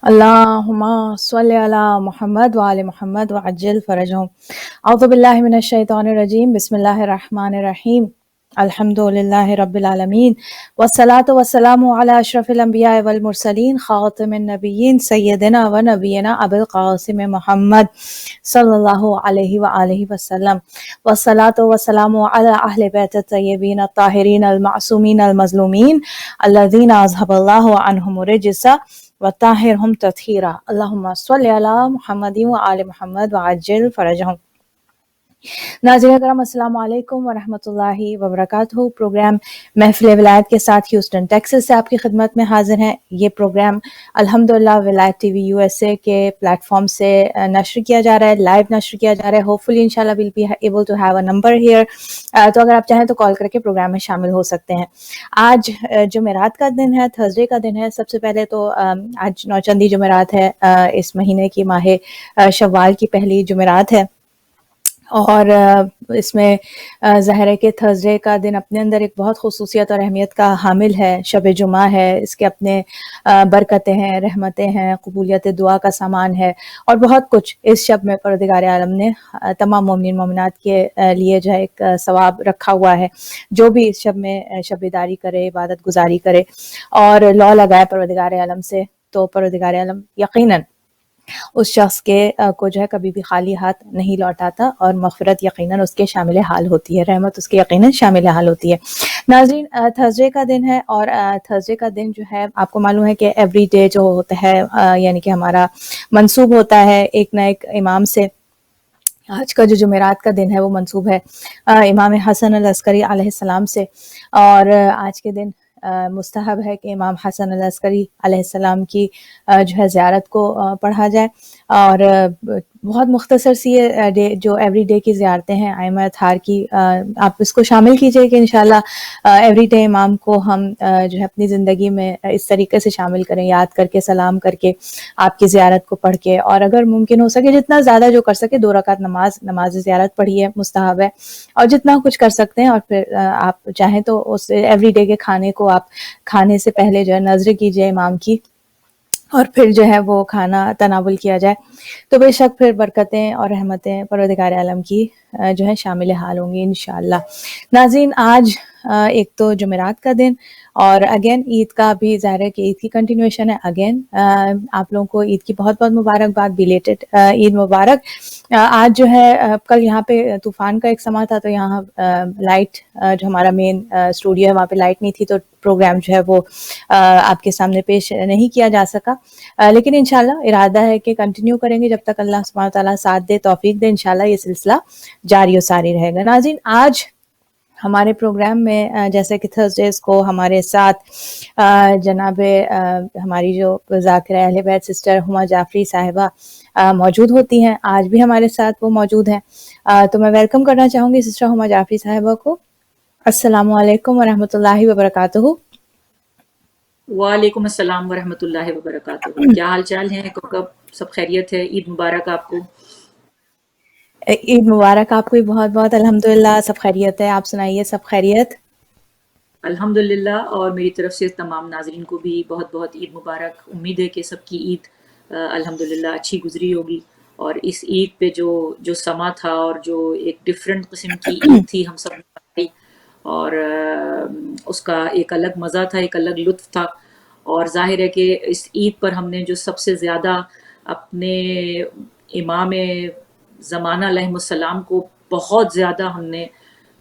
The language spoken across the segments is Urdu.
اللهم صل على محمد وآل محمد وعجل فرجهم. اعوذ باللہ من الشیطان الرجیم. بسم اللہ الرحمن الرحیم. الحمد للہ رب العالمین والصلاة والسلام علی اشرف الانبیاء والمرسلین خاتم النبیین سیدنا و نبینا ابو القاسم محمد صلی اللہ علیہ وآلہ وسلم والصلاة والسلام علی اہل بیت الطیبین الطاہرین المعصومین المظلومین الذین اذهب اللہ عنہم الرجس وطاہرہم تطہیرا. اللہم صلی علی محمد وآل محمد وعجل فرجہم. ناظرین کرام السلام علیکم ورحمۃ اللہ وبرکاتہ. پروگرام محفل ولایت کے ساتھ ہیوسٹن ٹیکسس سے آپ کی خدمت میں حاضر ہیں. یہ پروگرام الحمدللہ ولایت T V U S A کے پلیٹ فارم سے نشر کیا جا رہا ہے، لائیو نشر کیا جا رہا ہے. ہوپ فلی انشاءاللہ will be able to have a number here. تو اگر آپ چاہیں تو کال کر کے پروگرام میں شامل ہو سکتے ہیں. آج جمعرات کا دن ہے، تھرسڈے کا دن ہے. سب سے پہلے تو آج نوچندی جمعرات ہے، اس مہینے کی ماہ شوال کی پہلی جمعرات ہے، اور اس میں ظاہر ہے کہ تھرسڈے کا دن اپنے اندر ایک بہت خصوصیت اور اہمیت کا حامل ہے. شب جمعہ ہے، اس کے اپنے برکتیں ہیں، رحمتیں ہیں، قبولیت دعا کا سامان ہے، اور بہت کچھ اس شب میں پروردگار عالم نے تمام مومنین مومنات کے لیے جو ہے ایک ثواب رکھا ہوا ہے. جو بھی اس شب میں شب بیداری کرے، عبادت گزاری کرے اور لو لگائے پروردگار عالم سے، تو پروردگار عالم یقیناً اس شخص کے کو جو ہے کبھی بھی خالی ہاتھ نہیں لوٹاتا، اور مغفرت یقیناً اس کے شامل حال ہوتی ہے، رحمت اس کے یقیناً شامل حال ہوتی ہے. ناظرین تھرسڈے کا دن ہے، اور تھرسڈے کا دن جو ہے آپ کو معلوم ہے کہ ایوری ڈے جو ہوتا ہے یعنی کہ ہمارا منسوب ہوتا ہے ایک نہ ایک امام سے. آج کا جو جمعرات کا دن ہے وہ منسوب ہے امام حسن العسکری علیہ السلام سے، اور آج کے دن مستحب ہے کہ امام حسن العسکری علیہ السلام کی جو ہے زیارت کو پڑھا جائے. اور بہت مختصر سی یہ ڈے جو ایوری ڈے کی زیارتیں ہیں ائمہ اطہار کی، آپ اس کو شامل کیجئے کہ انشاءاللہ ایوری ڈے امام کو ہم جو ہے اپنی زندگی میں اس طریقے سے شامل کریں، یاد کر کے، سلام کر کے، آپ کی زیارت کو پڑھ کے، اور اگر ممکن ہو سکے جتنا زیادہ جو کر سکے 2 رکعت نماز زیارت پڑھیے، مستحب ہے. اور جتنا کچھ کر سکتے ہیں، اور پھر آپ چاہیں تو اس ایوری ڈے کے کھانے کو آپ کھانے سے پہلے جو ہے نظر کیجئے امام کی، اور پھر جو ہے وہ کھانا تناول کیا جائے، تو بے شک پھر برکتیں اور رحمتیں پروردگار عالم کی جو ہے شامل حال ہوں گی انشاءاللہ. ناظرین آج ایک تو جمعرات کا دن، اور اگین عید کا بھی ظاہر ہے کہ عید کی کنٹینویشن ہے. اگین آپ لوگوں کو عید کی بہت بہت مبارکباد، بیلیٹڈ عید مبارک. آج جو ہے کل یہاں پہ طوفان کا ایک سما تھا، تو یہاں لائٹ جو ہمارا مین اسٹوڈیو ہے وہاں پہ لائٹ نہیں تھی، تو پروگرام جو ہے وہ آپ کے سامنے پیش نہیں کیا جا سکا. لیکن انشاءاللہ ارادہ ہے کہ کنٹینیو کریں گے جب تک اللہ سبحانہ تعالیٰ ساتھ دے، توفیق دے. انشاءاللہ یہ سلسلہ جاری و ساری رہے گا. ناظرین آج ہمارے پروگرام میں جیسے کہ تھرسڈیز کو ہمارے ساتھ جناب ہماری جو ذاکرہ اہل بیت سسٹر ہما جعفری صاحبہ موجود ہوتی ہیں، آج بھی ہمارے ساتھ وہ موجود ہیں. تو میں ویلکم کرنا چاہوں گی سسٹر ہما جعفری صاحبہ کو. السلام علیکم ورحمۃ اللہ وبرکاتہ. وعلیکم السلام ورحمۃ اللہ وبرکاتہ. کیا حال چال ہیں کوکب؟ سب خیریت ہے؟ عید مبارک آپ کو. عید مبارک آپ کو بھی بہت بہت. الحمدللہ سب خیریت ہے. آپ سنائیے سب خیریت؟ الحمدللہ، اور میری طرف سے تمام ناظرین کو بھی بہت بہت عید مبارک. امید ہے کہ سب کی عید الحمدللہ اچھی گزری ہوگی. اور اس عید پہ جو سما تھا، اور جو ایک ڈفرینٹ قسم کی عید تھی ہم سب نے، اور اس کا ایک الگ مزہ تھا، ایک الگ لطف تھا. اور ظاہر ہے کہ اس عید پر ہم نے جو سب سے زیادہ اپنے امام زمانہ علیہ السلام کو بہت زیادہ ہم نے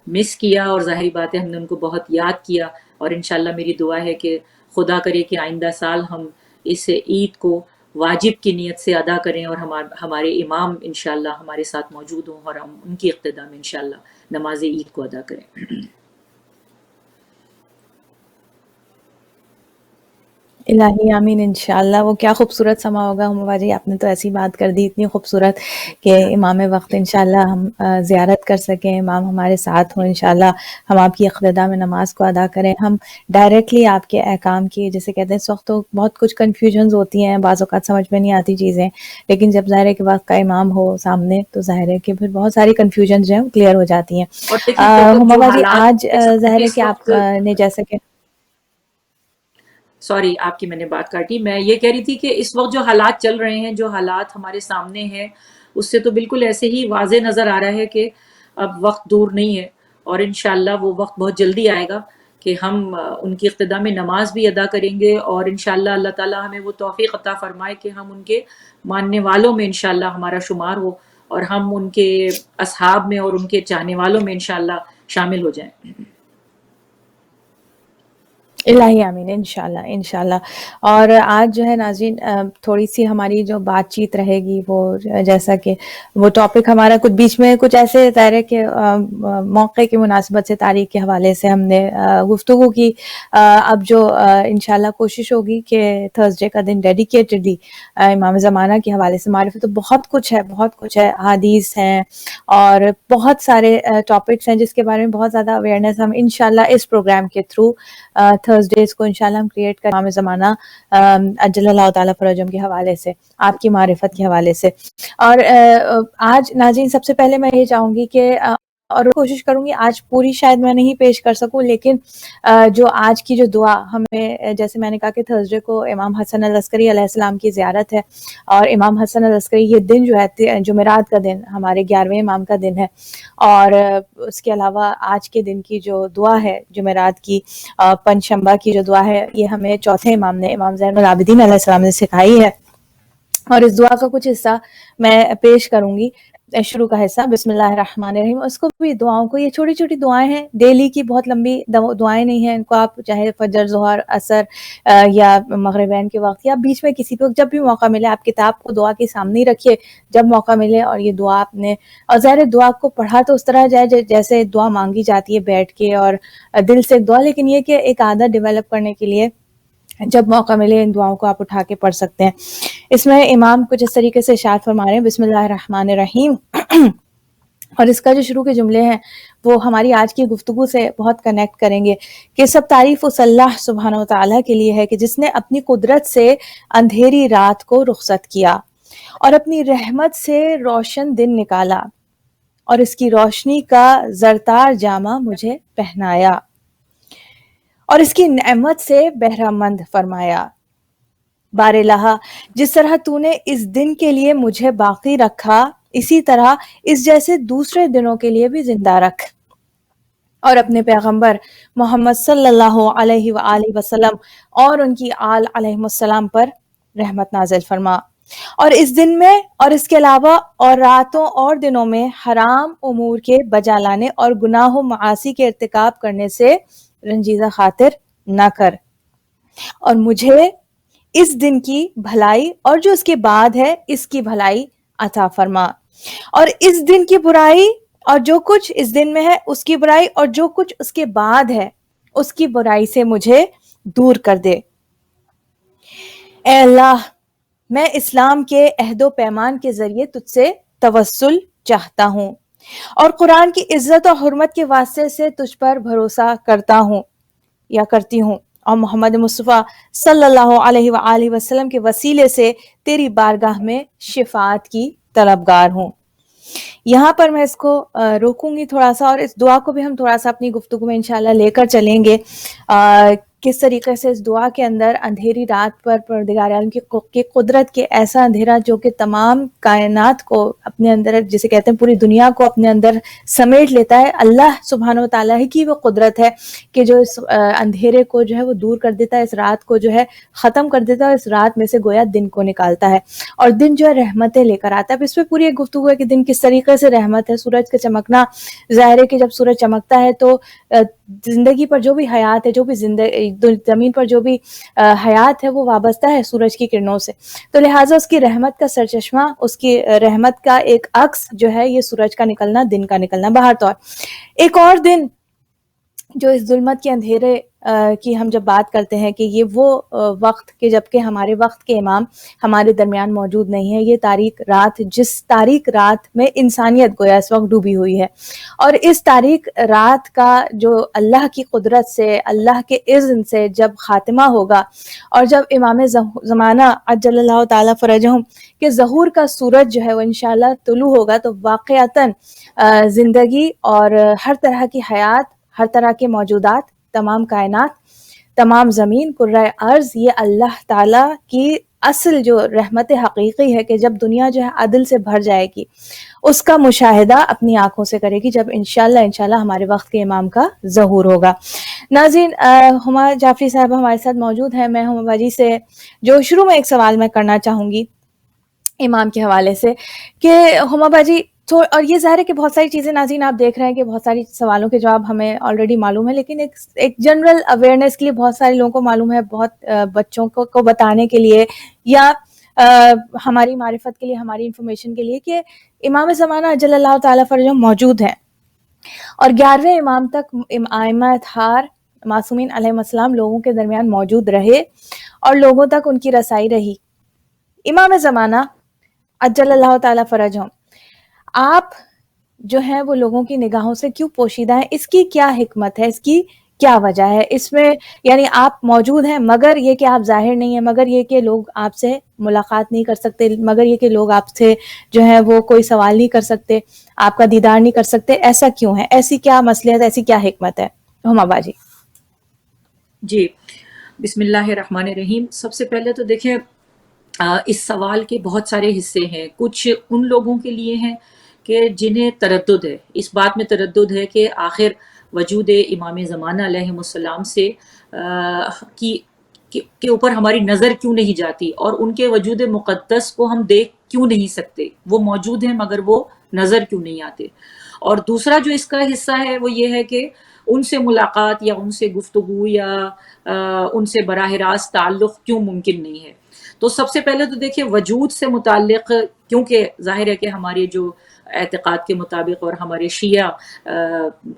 مس کیا، اور ظاہری بات ہے ہم نے ان کو بہت یاد کیا. اور انشاءاللہ میری دعا ہے کہ خدا کرے کہ آئندہ سال ہم اس عید کو واجب کی نیت سے ادا کریں، اور ہمارے امام انشاءاللہ ہمارے ساتھ موجود ہوں، اور ہم ان کی اقتداء میں انشاءاللہ نماز عید کو ادا کریں. الہی آمین انشاءاللہ. وہ کیا خوبصورت سما ہوگا ہما جی، آپ نے تو ایسی بات کر دی اتنی خوبصورت کہ امام وقت انشاءاللہ ہم زیارت کر سکیں، امام ہمارے ساتھ ہوں انشاءاللہ، ہم آپ کی اقتداء میں نماز کو ادا کریں، ہم ڈائریکٹلی آپ کے احکام کی، جیسے کہتے ہیں اس وقت تو بہت کچھ کنفیوژنز ہوتی ہیں، بعض اوقات سمجھ میں نہیں آتی چیزیں، لیکن جب ظاہر ہے کہ وقت کا امام ہو سامنے تو ظاہر ہے کہ پھر بہت ساری کنفیوژنز جو ہیں کلیئر ہو جاتی ہیں. اور دیکھیں کوکب، جو ہما جی حالات آج ظاہر ہے اس کہ آپ وقت نے جیسے کہ سوری آپ کی میں نے بات کاٹی. میں یہ کہہ رہی تھی کہ اس وقت جو حالات چل رہے ہیں، جو حالات ہمارے سامنے ہیں، اس سے تو بالکل ایسے ہی واضح نظر آ رہا ہے کہ اب وقت دور نہیں ہے، اور انشاءاللہ وہ وقت بہت جلدی آئے گا کہ ہم ان کی اقتداء میں نماز بھی ادا کریں گے، اور انشاءاللہ اللہ تعالیٰ ہمیں وہ توفیق عطا فرمائے کہ ہم ان کے ماننے والوں میں انشاءاللہ ہمارا شمار ہو، اور ہم ان کے اصحاب میں اور ان کے چاہنے والوں میں انشاءاللہ شامل ہو جائیں. الہی آمین، انشاءاللہ انشاءاللہ. اور آج جو ہے ناظرین تھوڑی سی ہماری جو بات چیت رہے گی وہ جیسا کہ وہ ٹاپک ہمارا کچھ بیچ میں کچھ ایسے ظاہر ہے کہ موقع کی مناسبت سے تاریخ کے حوالے سے ہم نے گفتگو کی. اب جو انشاءاللہ کوشش ہوگی کہ تھرسڈے کا دن ڈیڈیکیٹڈلی امام زمانہ کے حوالے سے معرفت، تو بہت کچھ ہے، حدیث ہیں اور بہت سارے ٹاپکس ہیں جس کے بارے میں بہت زیادہ اویئرنیس ہم انشاءاللہ اس پروگرام کے تھرو تھرسڈیز کو انشاءاللہ ہم کریٹ کریں امام زمانہ اجل اللہ تعالیٰ فرجہم کے حوالے سے، آپ کی معرفت کے حوالے سے. اور آج ناظرین سب سے پہلے میں یہ چاہوں گی کہ اور کوشش کروں گی آج پوری شاید میں نہیں پیش کر سکوں، لیکن جو آج کی جو دعا ہمیں، جیسے میں نے کہا کہ تھرسڈے کو امام حسن العسکری علیہ السلام کی زیارت ہے، اور امام حسن العسکری یہ دن جو ہے جمعرات کا دن ہمارے 11ویں امام کا دن ہے. اور اس کے علاوہ آج کے دن کی جو دعا ہے جمعرات کی، پنجشنبہ کی جو دعا ہے، یہ ہمیں چوتھے امام نے، امام زین العابدین علیہ السلام نے سکھائی ہے. اور اس دعا کا کچھ حصہ میں پیش کروں گی، شروع کا حصہ. بسم اللہ الرحمن الرحیم. اس کو بھی دعاؤں کو، یہ چھوٹی چھوٹی دعائیں ہیں ڈیلی کی، بہت لمبی دعائیں نہیں ہیں. ان کو آپ چاہے فجر، ظہر، عصر یا مغربین کے وقت یا بیچ میں کسی وقت جب بھی موقع ملے، آپ کتاب کو دعا کے سامنے ہی رکھیے جب موقع ملے، اور یہ دعا آپ نے، اور ظاہر دعا کو پڑھا تو اس طرح جائے جیسے دعا مانگی جاتی ہے بیٹھ کے اور دل سے دعا، لیکن یہ کہ ایک عادت ڈیولپ کرنے کے لیے جب موقع ملے ان دعاؤں کو آپ اٹھا کے پڑھ سکتے ہیں. اس میں امام کچھ اس طریقے سے ارشاد فرما رہے ہیں، بسم اللہ الرحمن الرحیم. اور اس کا جو شروع کے جملے ہیں وہ ہماری آج کی گفتگو سے بہت کنیکٹ کریں گے کہ سب تعریف اس اللہ سبحانہ و تعالیٰ کے لیے ہے کہ جس نے اپنی قدرت سے اندھیری رات کو رخصت کیا اور اپنی رحمت سے روشن دن نکالا، اور اس کی روشنی کا زرتار جامہ مجھے پہنایا، اور اس کی نعمت سے بہرہ مند فرمایا. بار الہ، جس طرح تو نے اس دن کے لیے مجھے باقی رکھا، اسی طرح اس جیسے دوسرے دنوں کے لیے بھی زندہ رکھ، اور اپنے پیغمبر محمد صلی اللہ علیہ وآلہ وسلم اور ان کی آل علیہ السلام پر رحمت نازل فرما، اور اس دن میں اور اس کے علاوہ اور راتوں اور دنوں میں حرام امور کے بجا لانے اور گناہ و معاصی کے ارتکاب کرنے سے رنجیدہ خاطر نہ کر، اور مجھے اس دن کی بھلائی اور جو اس کے بعد ہے اس کی بھلائی عطا فرما، اور اس دن کی برائی اور جو کچھ اس دن میں ہے اس کی برائی اور جو کچھ اس کے بعد ہے اس کی برائی سے مجھے دور کر دے. اے اللہ، میں اسلام کے عہد و پیمان کے ذریعے تجھ سے توسل چاہتا ہوں، اور قرآن کی عزت و حرمت کے واسطے سے تجھ پر بھروسہ کرتا ہوں یا کرتی ہوں، اور محمد مصطفیٰ صلی اللہ علیہ وآلہ وسلم کے وسیلے سے تیری بارگاہ میں شفاعت کی طلبگار ہوں. یہاں پر میں اس کو روکوں گی تھوڑا سا، اور اس دعا کو بھی ہم تھوڑا سا اپنی گفتگو میں انشاءاللہ لے کر چلیں گے. کس طریقے سے اس دعا کے اندر اندھیری رات پر پروردگار عالم کی قدرت کے ایسا اندھیرا جو کہ تمام کائنات کو اپنے اندر، جسے کہتے ہیں پوری دنیا کو اپنے اندر سمیٹ لیتا ہے، اللہ سبحانہ و تعالیٰ ہی کی وہ قدرت ہے کہ جو اس اندھیرے کو جو ہے وہ دور کر دیتا ہے، اس رات کو جو ہے ختم کر دیتا ہے، اور اس رات میں سے گویا دن کو نکالتا ہے، اور دن جو ہے رحمتیں لے کر آتا ہے. اب اس پہ پوری ایک گفتگو ہے کہ دن کس طریقے سے رحمت ہے. سورج کا چمکنا، ظاہر ہے کہ جب سورج چمکتا ہے تو زندگی پر جو بھی حیات ہے، جو بھی زمین پر جو بھی حیات ہے وہ وابستہ ہے سورج کی کرنوں سے، تو لہٰذا اس کی رحمت کا سرچشمہ، اس کی رحمت کا ایک عکس جو ہے یہ سورج کا نکلنا، دن کا نکلنا. بہر طور ایک اور دن جو اس ظلمت کے اندھیرے کی ہم جب بات کرتے ہیں کہ یہ وہ وقت کہ جبکہ ہمارے وقت کے امام ہمارے درمیان موجود نہیں ہے، یہ تاریک رات، جس تاریک رات میں انسانیت گویا اس وقت ڈوبی ہوئی ہے، اور اس تاریک رات کا جو اللہ کی قدرت سے، اللہ کے اذن سے جب خاتمہ ہوگا، اور جب امام زمانہ عجل اللہ تعالیٰ فرجہم کہ ظہور کا سورج جو ہے وہ انشاءاللہ طلوع ہوگا، تو واقعتاً زندگی اور ہر طرح کی حیات، ہر طرح کے موجودات، تمام کائنات تمام زمین کرۂ ارض یہ اللہ تعالیٰ کی اصل جو رحمت حقیقی ہے کہ جب دنیا جو ہے عدل سے بھر جائے گی، اس کا مشاہدہ اپنی آنکھوں سے کرے گی جب انشاءاللہ ہمارے وقت کے امام کا ظہور ہوگا۔ ناظرین، ہما جعفری صاحب ہمارے ساتھ موجود ہیں۔ میں ہما باجی سے جو شروع میں ایک سوال میں کرنا چاہوں گی امام کے حوالے سے کہ ہما باجی اور یہ ظاہر ہے کہ بہت ساری چیزیں ناظرین آپ دیکھ رہے ہیں کہ بہت ساری سوالوں کے جواب ہمیں آلریڈی معلوم ہے، لیکن ایک جنرل اویئرنیس کے لیے بہت سارے لوگوں کو معلوم ہے، بہت بچوں کو بتانے کے لیے یا ہماری معرفت کے لیے، ہماری انفارمیشن کے لیے کہ امام زمانہ اجل اللہ تعالیٰ فرجہ موجود ہیں اور 11ویں امام تک ائمہ اطہار معصومین علیہ السلام لوگوں کے درمیان موجود رہے اور لوگوں تک ان کی رسائی رہی۔ امام زمانہ اجل اللہ تعالیٰ فرجہ آپ جو ہیں وہ لوگوں کی نگاہوں سے کیوں پوشیدہ ہیں؟ اس کی کیا حکمت ہے؟ اس کی کیا وجہ ہے؟ اس میں یعنی آپ موجود ہیں مگر یہ کہ آپ ظاہر نہیں ہیں، مگر یہ کہ لوگ آپ سے ملاقات نہیں کر سکتے، مگر یہ کہ لوگ آپ سے جو ہے وہ کوئی سوال نہیں کر سکتے، آپ کا دیدار نہیں کر سکتے، ایسا کیوں ہے؟ ایسی کیا مصلحت، ایسی کیا حکمت ہے؟ ہما باجی جی، بسم اللہ الرحمن الرحیم۔ سب سے پہلے تو دیکھیں اس سوال کے بہت سارے حصے ہیں۔ کچھ ان لوگوں کے لیے ہیں کہ جنہیں تردد ہے، اس بات میں تردد ہے کہ آخر وجود امام زمانہ علیہ السلام سے کے اوپر ہماری نظر کیوں نہیں جاتی اور ان کے وجود مقدس کو ہم دیکھ کیوں نہیں سکتے؟ وہ موجود ہیں مگر وہ نظر کیوں نہیں آتے؟ اور دوسرا جو اس کا حصہ ہے وہ یہ ہے کہ ان سے ملاقات یا ان سے گفتگو یا ان سے براہ راست تعلق کیوں ممکن نہیں ہے؟ تو سب سے پہلے تو دیکھیں وجود سے متعلق، کیونکہ ظاہر ہے کہ ہمارے جو اعتقاد کے مطابق اور ہمارے شیعہ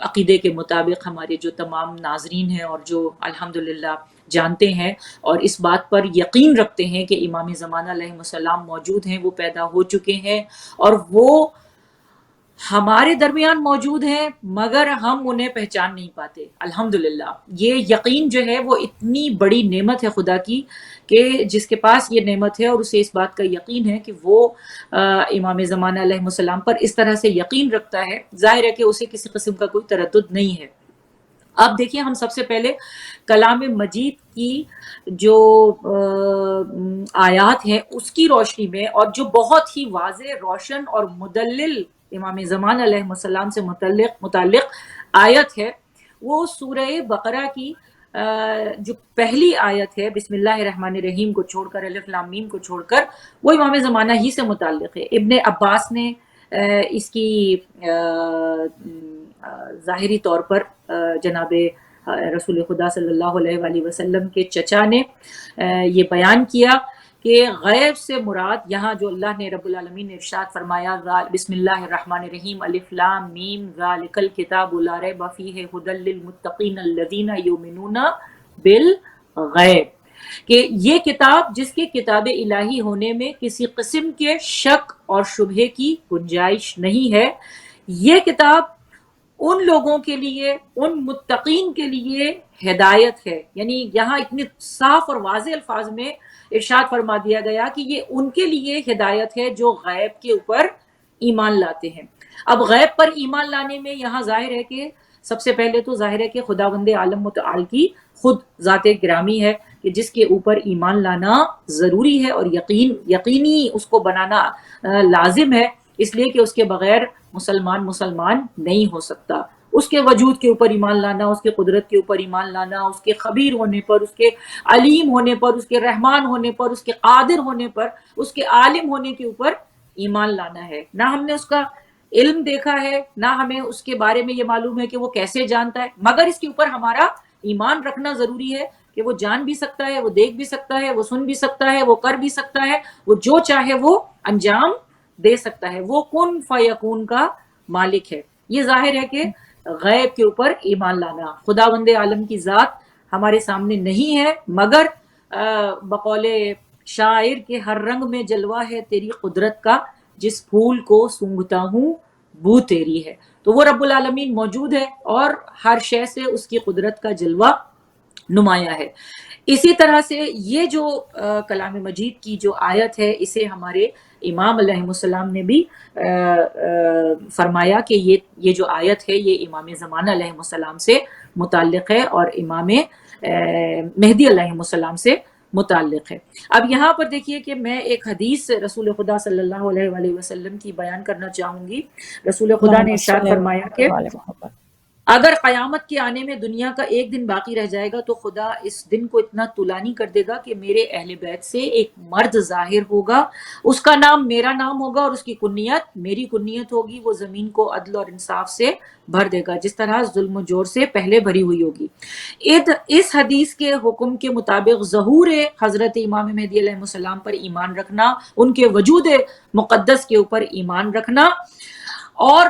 عقیدے کے مطابق ہمارے جو تمام ناظرین ہیں اور جو الحمدللہ جانتے ہیں اور اس بات پر یقین رکھتے ہیں کہ امام زمانہ علیہ السلام موجود ہیں، وہ پیدا ہو چکے ہیں اور وہ ہمارے درمیان موجود ہیں مگر ہم انہیں پہچان نہیں پاتے۔ الحمدللہ یہ یقین جو ہے وہ اتنی بڑی نعمت ہے خدا کی کہ جس کے پاس یہ نعمت ہے اور اسے اس بات کا یقین ہے کہ وہ امام زمانہ علیہ السلام پر اس طرح سے یقین رکھتا ہے، ظاہر ہے کہ اسے کسی قسم کا کوئی تردد نہیں ہے۔ اب دیکھیے ہم سب سے پہلے کلام مجید کی جو آیات ہیں اس کی روشنی میں اور جو بہت ہی واضح، روشن اور مدلل امام زمان علیہ السلام سے متعلق آیت ہے، وہ سورہ بقرہ کی جو پہلی آیت ہے بسم اللہ الرحمن الرحیم کو چھوڑ کر، الف لام میم کو چھوڑ کر، وہ امام زمانہ ہی سے متعلق ہے۔ ابن عباس نے اس کی ظاہری طور پر جناب رسول خدا صلی اللہ علیہ وآلہ وسلم کے چچا نے یہ بیان کیا کہ غیب سے مراد یہاں جو اللہ نے رب العالمین نے ارشاد فرمایا بسم اللہ الرحمن الرحیم الف لام میم ذالک الکتاب لا ریب فیہ ھدی للمتقین الذین یؤمنون بالغیب، کہ یہ کتاب جس کے کتاب الہی ہونے میں کسی قسم کے شک اور شبہے کی گنجائش نہیں ہے، یہ کتاب ان لوگوں کے لیے، ان متقین کے لیے ہدایت ہے۔ یعنی یہاں اتنے صاف اور واضح الفاظ میں ارشاد فرما دیا گیا کہ یہ ان کے لیے ہدایت ہے جو غیب کے اوپر ایمان لاتے ہیں۔ اب غیب پر ایمان لانے میں یہاں ظاہر ہے کہ سب سے پہلے تو ظاہر ہے کہ خداوند عالم متعال کی خود ذات گرامی ہے کہ جس کے اوپر ایمان لانا ضروری ہے اور یقینی اس کو بنانا لازم ہے، اس لیے کہ اس کے بغیر مسلمان نہیں ہو سکتا۔ اس کے وجود کے اوپر ایمان لانا، اس کے قدرت کے اوپر ایمان لانا، اس کے خبیر ہونے پر، اس کے علیم ہونے پر، اس کے رحمان ہونے پر، اس کے قادر ہونے پر، اس کے عالم ہونے کے اوپر ایمان لانا ہے۔ نہ ہم نے اس کا علم دیکھا ہے، نہ ہمیں اس کے بارے میں یہ معلوم ہے کہ وہ کیسے جانتا ہے، مگر اس کے اوپر ہمارا ایمان رکھنا ضروری ہے کہ وہ جان بھی سکتا ہے، وہ دیکھ بھی سکتا ہے، وہ سن بھی سکتا ہے، وہ کر بھی سکتا ہے، وہ جو چاہے وہ انجام دے سکتا ہے، وہ کن فیکون کا مالک ہے۔ یہ ظاہر ہے کہ غیب کے اوپر ایمان لانا، خداوند عالم کی ذات ہمارے سامنے نہیں ہے مگر بقول شاعر کے ہر رنگ میں جلوہ ہے تیری قدرت کا، جس پھول کو سونگھتا ہوں بو تیری ہے۔ تو وہ رب العالمین موجود ہے اور ہر شے سے اس کی قدرت کا جلوہ نمایاں ہے۔ اسی طرح سے یہ جو کلام مجید کی جو آیت ہے، اسے ہمارے امام علیہ السلام نے بھی فرمایا کہ یہ جو آیت ہے یہ امام زمانہ علیہ السلام سے متعلق ہے اور امام مہدی علیہ سے متعلق ہے۔ اب یہاں پر دیکھیے کہ میں ایک حدیث رسول خدا صلی اللہ علیہ وآلہ وسلم کی بیان کرنا چاہوں گی۔ رسول خدا نے اللہم ارشاد صلی فرمایا کہ اللہ علیہ محمد۔ اگر قیامت کے آنے میں دنیا کا ایک دن باقی رہ جائے گا تو خدا اس دن کو اتنا طولانی کر دے گا کہ میرے اہل بیت سے ایک مرد ظاہر ہوگا، اس کا نام میرا نام ہوگا اور اس کی کنیت میری کنیت ہوگی، وہ زمین کو عدل اور انصاف سے بھر دے گا جس طرح ظلم و جور سے پہلے بھری ہوئی ہوگی۔ اس حدیث کے حکم کے مطابق ظہور حضرت امام مہدی علیہ السلام پر ایمان رکھنا، ان کے وجود مقدس کے اوپر ایمان رکھنا اور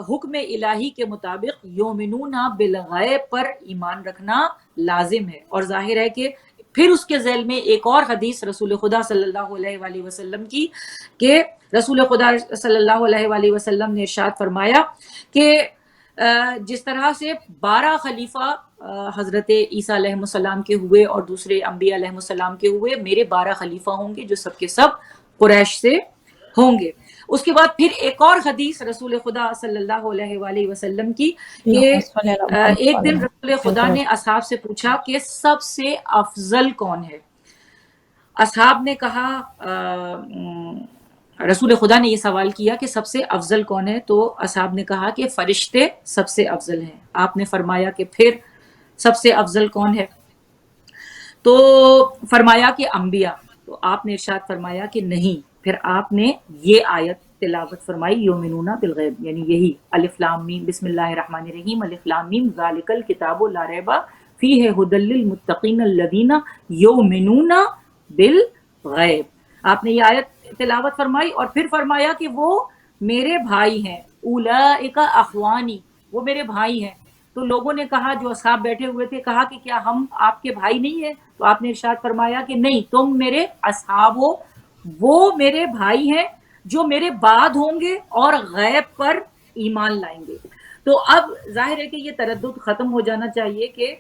حکم الہی کے مطابق یومنون بالغیب پر ایمان رکھنا لازم ہے۔ اور ظاہر ہے کہ پھر اس کے ذیل میں ایک اور حدیث رسول خدا صلی اللہ علیہ وآلہ وسلم کی کہ رسول خدا صلی اللہ علیہ وآلہ وسلم نے ارشاد فرمایا کہ جس طرح سے 12 خلیفہ حضرت عیسیٰ علیہ السلام کے ہوئے اور دوسرے انبیاء علیہ السلام کے ہوئے، میرے 12 خلیفہ ہوں گے جو سب کے سب قریش سے ہوں گے۔ اس کے بعد پھر ایک اور حدیث رسول خدا صلی اللہ علیہ وآلہ وسلم کی کہ اللہم صلی اللہ علیہ محمد ایک دن وعلی رسول خدا نے اصحاب سے پوچھا کہ سب سے افضل کون ہے؟ اصحاب نے کہا رسول خدا نے یہ سوال کیا کہ سب سے افضل کون ہے؟ تو اصحاب نے کہا کہ فرشتے سب سے افضل ہیں۔ آپ نے فرمایا کہ پھر سب سے افضل کون ہے؟ تو فرمایا کہ انبیاء۔ تو آپ نے ارشاد فرمایا کہ نہیں، پھر آپ نے یہ آیت تلاوت فرمائی یومنون بالغیب، یعنی یہی الف لام میم بسم اللہ الرحمن الرحیم الف لام میم ذالک الکتاب لا ریب فیہ ھدی للمتقین الذین یؤمنون بالغیب۔ آپ نے یہ آیت تلاوت فرمائی اور پھر فرمایا کہ وہ میرے بھائی ہیں، اولئک اخوانی، وہ میرے بھائی ہیں۔ تو لوگوں نے کہا، جو اصحاب بیٹھے ہوئے تھے، کہا کہ کیا ہم آپ کے بھائی نہیں ہیں؟ تو آپ نے ارشاد فرمایا کہ نہیں، تم میرے اصحاب ہو، وہ میرے بھائی ہیں جو میرے بعد ہوں گے اور غیب پر ایمان لائیں گے۔ تو اب ظاہر ہے کہ یہ تردد ختم ہو جانا چاہیے کہ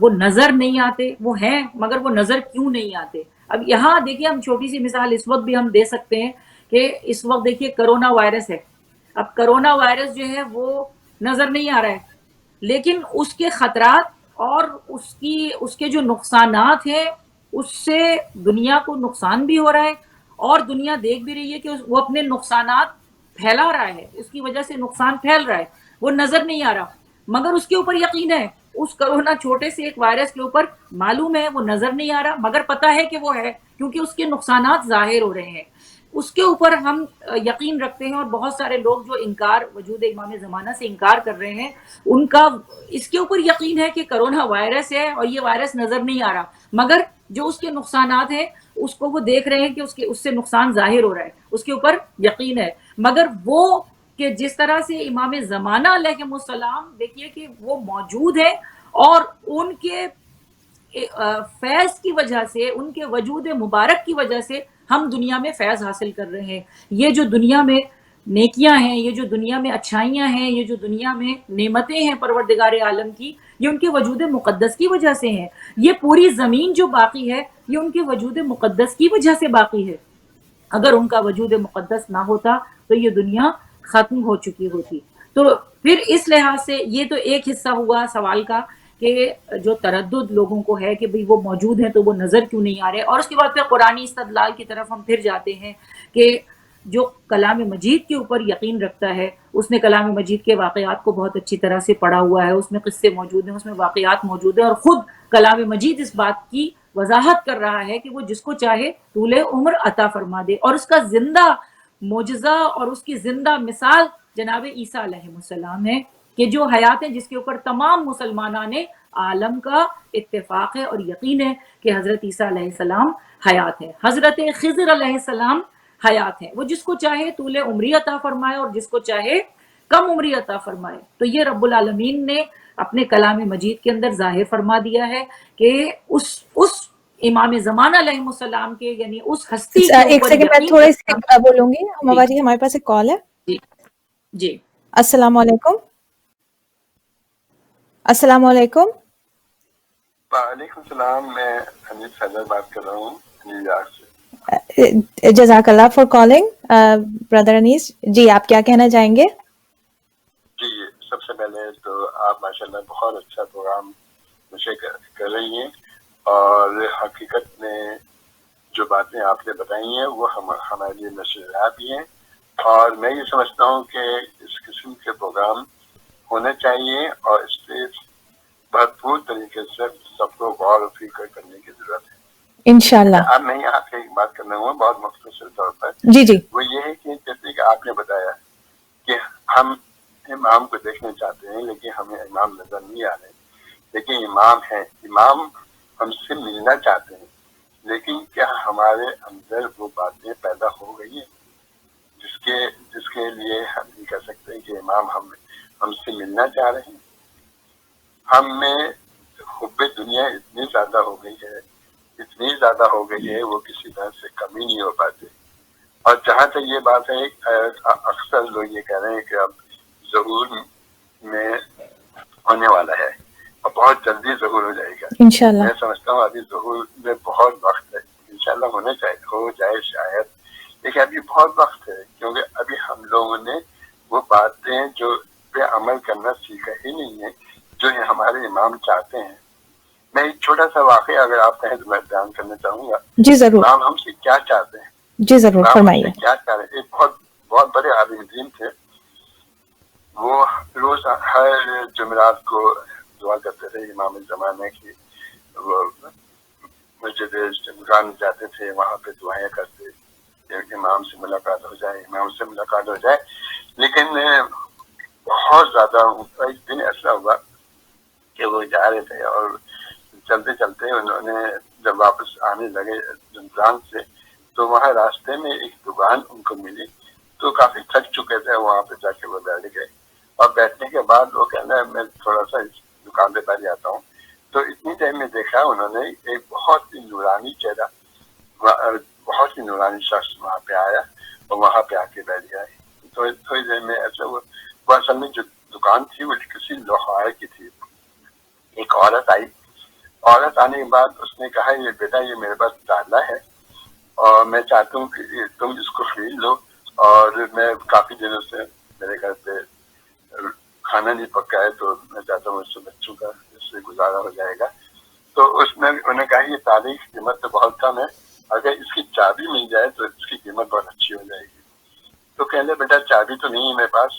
وہ نظر نہیں آتے، وہ ہیں مگر وہ نظر کیوں نہیں آتے؟ اب یہاں دیکھیے، ہم چھوٹی سی مثال اس وقت بھی ہم دے سکتے ہیں کہ اس وقت دیکھیے کرونا وائرس ہے۔ اب کرونا وائرس جو ہے وہ نظر نہیں آ رہا ہے، لیکن اس کے خطرات اور اس کے جو نقصانات ہیں، اس سے دنیا کو نقصان بھی ہو رہا ہے اور دنیا دیکھ بھی رہی ہے کہ وہ اپنے نقصانات پھیلا رہا ہے، اس کی وجہ سے نقصان پھیل رہا ہے، وہ نظر نہیں آ رہا مگر اس کے اوپر یقین ہے۔ اس کرونا چھوٹے سے ایک وائرس کے اوپر معلوم ہے وہ نظر نہیں آ رہا مگر پتہ ہے کہ وہ ہے، کیونکہ اس کے نقصانات ظاہر ہو رہے ہیں، اس کے اوپر ہم یقین رکھتے ہیں۔ اور بہت سارے لوگ جو انکار وجود امام زمانہ سے انکار کر رہے ہیں، ان کا اس کے اوپر یقین ہے کہ کرونا وائرس ہے اور یہ وائرس نظر نہیں آ رہا مگر جو اس کے نقصانات ہیں اس کو وہ دیکھ رہے ہیں کہ اس سے نقصان ظاہر ہو رہا ہے، اس کے اوپر یقین ہے۔ مگر وہ کہ جس طرح سے امام زمانہ علیہ السلام دیکھیے کہ وہ موجود ہے اور ان کے فیض کی وجہ سے، ان کے وجود مبارک کی وجہ سے ہم دنیا میں فیض حاصل کر رہے ہیں۔ یہ جو دنیا میں نیکیاں ہیں، یہ جو دنیا میں اچھائیاں ہیں، یہ جو دنیا میں نعمتیں ہیں پروردگار عالم کی، یہ ان کے وجود مقدس کی وجہ سے ہیں۔ یہ پوری زمین جو باقی ہے یہ ان کے وجود مقدس کی وجہ سے باقی ہے۔ اگر ان کا وجود مقدس نہ ہوتا تو یہ دنیا ختم ہو چکی ہوتی۔ تو پھر اس لحاظ سے یہ تو ایک حصہ ہوا سوال کا کہ جو تردد لوگوں کو ہے کہ بھئی وہ موجود ہیں تو وہ نظر کیوں نہیں آ رہے، اور اس کے بعد پھر قرآنی استدلال کی طرف ہم پھر جاتے ہیں کہ جو کلام مجید کے اوپر یقین رکھتا ہے اس نے کلام مجید کے واقعات کو بہت اچھی طرح سے پڑھا ہوا ہے، اس میں قصے موجود ہیں، اس میں واقعات موجود ہیں، اور خود کلام مجید اس بات کی وضاحت کر رہا ہے کہ وہ جس کو چاہے طول عمر عطا فرما دے، اور اس کا زندہ معجزہ اور اس کی زندہ مثال جناب عیسیٰ علیہ السلام ہے کہ جو حیات ہے، جس کے اوپر تمام مسلمانان عالم کا اتفاق ہے اور یقین ہے کہ حضرت عیسیٰ علیہ السلام حیات ہے، حضرت خضر علیہ السلام حیات ہے۔ وہ جس کو چاہے طول عمری عطا فرمائے اور جس کو چاہے کم عمری عطا فرمائے۔ تو یہ رب العالمین نے اپنے کلام مجید کے اندر ظاہر فرما دیا ہے کہ اس امام زمانہ علیہ السلام کے، یعنی اس ہستی کے ایک اوپر سیکنڈ میں یقین تھوڑے رکھنا۔ سے بولوں گی، ہماری ہمارے پاس ایک کال ہے۔ جی جی السلام علیکم۔ السلام علیکم۔ وعلیکم السلام، میں حمید فیضل بات کر رہا ہوں نیو یارک سے۔ جزاک اللہ فار کالنگ برادر انیس جی، آپ کیا کہنا چاہیں گے؟ جی، سب سے پہلے تو آپ ماشاءاللہ بہت اچھا پروگرام مشے کر رہی ہیں، اور حقیقت میں جو باتیں آپ نے بتائی ہیں وہ ہمارے لیے نشریات بھی ہیں، اور میں یہ سمجھتا ہوں کہ اس قسم کے پروگرام ہونے چاہیے، اور اس پہ بھرپور طریقے سے سب کو غور و فکر کرنے کی ضرورت ہے انشاءاللہ۔ اب میں یہاں سے ایک بات کرنا ہوں بہت مختصر طور پر، جی جی وہ یہ ہے کہ جیسے کہ آپ نے بتایا کہ ہم امام کو دیکھنا چاہتے ہیں لیکن ہمیں امام نظر نہیں آ رہے، لیکن امام ہے، امام ہم سے ملنا چاہتے ہیں، لیکن کیا ہمارے اندر وہ باتیں پیدا ہو گئی ہیں جس کے لیے ہم یہ کہہ سکتے ہیں کہ امام ہم سے ملنا چاہ رہے ہیں؟ ہم میں حب دنیا اتنی زیادہ ہو گئی ہے وہ کسی طرح سے کمی نہیں ہو پاتی، اور جہاں تک یہ بات ہے اکثر لوگ یہ کہہ رہے ہیں کہ اب ظہور میں ہونے والا ہے اور بہت جلدی ظہور ہو جائے گا۔ انشاءاللہ۔ میں سمجھتا ہوں ابھی ظہور میں بہت وقت ہے، انشاءاللہ ہو جائے شاید، لیکن ابھی بہت وقت ہے، کیونکہ ابھی ہم لوگوں نے وہ باتیں جو پہ عمل کرنا سیکھا ہی نہیں ہے جو ہمارے امام چاہتے ہیں۔ میں ایک چھوٹا سا واقعہ اگر آپ کہیں تو میں بیان کرنا چاہوں گا۔ جی ضرور۔ امام ہم سے کیا چاہتے ہیں؟ جی ضرور امام ہم فرمائیے۔ سے کیا چاہ رہے ہیں؟ ایک بہت بڑے عالم دین تھے، وہ روز ہر جمعرات کو دعا کرتے تھے امام زمانے کی، وہ مسجد عمران جاتے تھے، وہاں پہ دعائیں کرتے کہ امام سے ملاقات ہو جائے، لیکن بہت زیادہ ایک دن ایسا ہوا کہ وہ جا رہے تھے اور چلتے چلتے انہوں نے جب واپس آنے لگے رمضان سے تو وہاں راستے میں ایک دکان ان کو ملی، تو کافی تھک چکے تھے، وہاں پہ جا کے وہ بیٹھ گئے، اور بیٹھنے کے بعد وہ کہنا میں تھوڑا سا اس دکان پہ بیٹھ جاتا ہوں، تو اتنی دیر میں دیکھا انہوں نے ایک بہت ہی نورانی چہرہ، بہت ہی نورانی شخص وہاں پہ آیا اور وہاں پہ آ کے بیٹھ گیا۔ تو تھوڑی دیر میں ایسا وہ اصل میں جو دکان تھی وہ کسی لوہار کی تھی۔ ایک عورت آئی، عورت آنے کے بعد اس نے کہا یہ بیٹا یہ میرے پاس ڈالا ہے اور میں چاہتا ہوں کہ تم اس کو خرید لو، اور میں کافی دنوں سے میرے گھر پہ کھانا نہیں پکا ہے تو میں چاہتا ہوں اس سے بچوں کا اس سے گزارا ہو جائے گا۔ تو اس میں انہوں نے کہا یہ تاریخ قیمت تو بہت کم ہے، اگر اس کی چابی مل جائے تو اس کی قیمت بہت اچھی ہو جائے گی۔ تو کہنے بیٹا چابی تو نہیں ہے میرے پاس،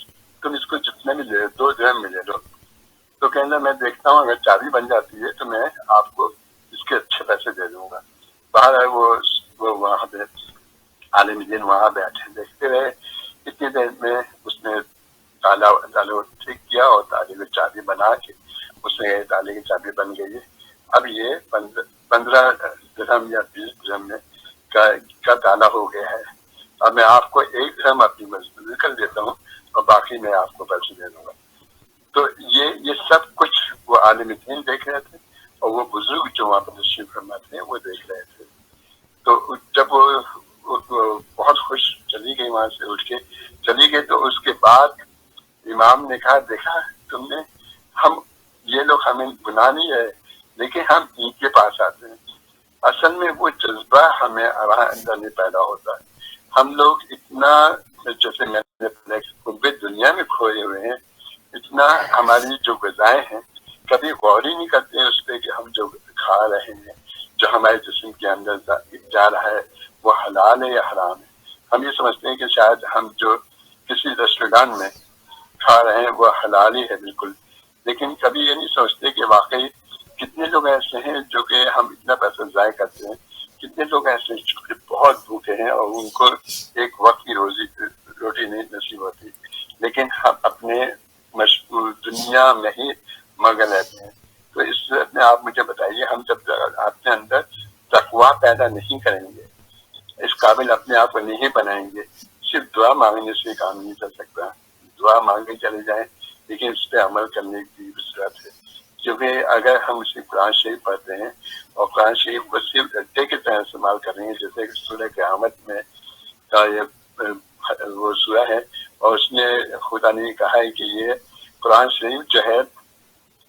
تم اس کو جتنے میں لے 2 درہم میں لے لو۔ تو کہنا میں دیکھتا ہوں اگر چابی بن جاتی ہے تو میں آپ کو اس کے اچھے پیسے دے دوں گا۔ باہر وہ وہاں پہ عالم دین وہاں بیٹھے دیکھتے رہے، اتنی دیر میں اس نے تالا ٹھیک کیا اور تالے کی چابی بنا کے اس نے تالے کی چابی بن گئی ہے۔ اب یہ 15 درہم یا 20 درہم میں کا تالا ہو گیا ہے۔ اب میں آپ کو 1 درہم اپنی مزدوری کر دیتا ہوں اور باقی میں آپ کو پیسے دے دوں گا۔ تو یہ سب کچھ وہ عالم دین دیکھ رہے تھے اور وہ بزرگ جو وہاں پر تشریف فرما تھے وہ دیکھ رہے تھے۔ تو جب وہ بہت خوش چلی گئی، وہاں سے اٹھ کے چلی گئی، تو اس کے بعد امام نے کہا دیکھا تم نے، ہم یہ لوگ ہمیں گناہ نہیں ہے لیکن ہم ان کے پاس آتے ہیں۔ اصل میں وہ جذبہ ہمیں اندر نہیں پیدا ہوتا ہے۔ ہم لوگ اتنا جیسے میں نے حب دنیا میں کھوئے ہوئے ہیں، اتنا ہماری جو غذائیں ہیں کبھی غور ہی نہیں کرتے اس پہ کہ ہم جو کھا رہے ہیں، جو ہمارے جسم کے اندر جا رہا ہے وہ حلال ہے یا حرام ہے۔ ہم یہ سمجھتے ہیں کہ شاید ہم جو کسی ریسٹورینٹ میں کھا رہے ہیں وہ حلال ہی ہے بالکل، لیکن کبھی یہ نہیں سوچتے کہ واقعی کتنے لوگ ایسے ہیں جو کہ ہم اتنا پیسہ ضائع کرتے ہیں، کتنے لوگ ایسے ہیں جو بہت بھوکے ہیں اور ان کو ایک وقت کی روٹی نہیں نصیب ہوتی، لیکن ہم اپنے مشغول دنیا میں ہی مگن رہتے ہیں۔ تو اس صورت میں آپ مجھے بتائیے، ہم جب اپنے اندر تقویٰ پیدا نہیں کریں گے، اس قابل اپنے آپ کو نہیں بنائیں گے، صرف دعا مانگنے سے کام نہیں چل سکتا۔ دعا مانگنے چلے جائیں لیکن اس پہ عمل کرنے کی ضرورت ہے، کیونکہ اگر ہم اسی قرآن شریف پڑھتے ہیں اور قرآن شریف کو صرف اڈے کی طرح استعمال کر رہے ہیں، جیسے کہ سورہ قیامت میں کا یہ وہ سورہ ہے، اور اس نے خدا نے کہا ہے کہ یہ قرآن شریف جو ہے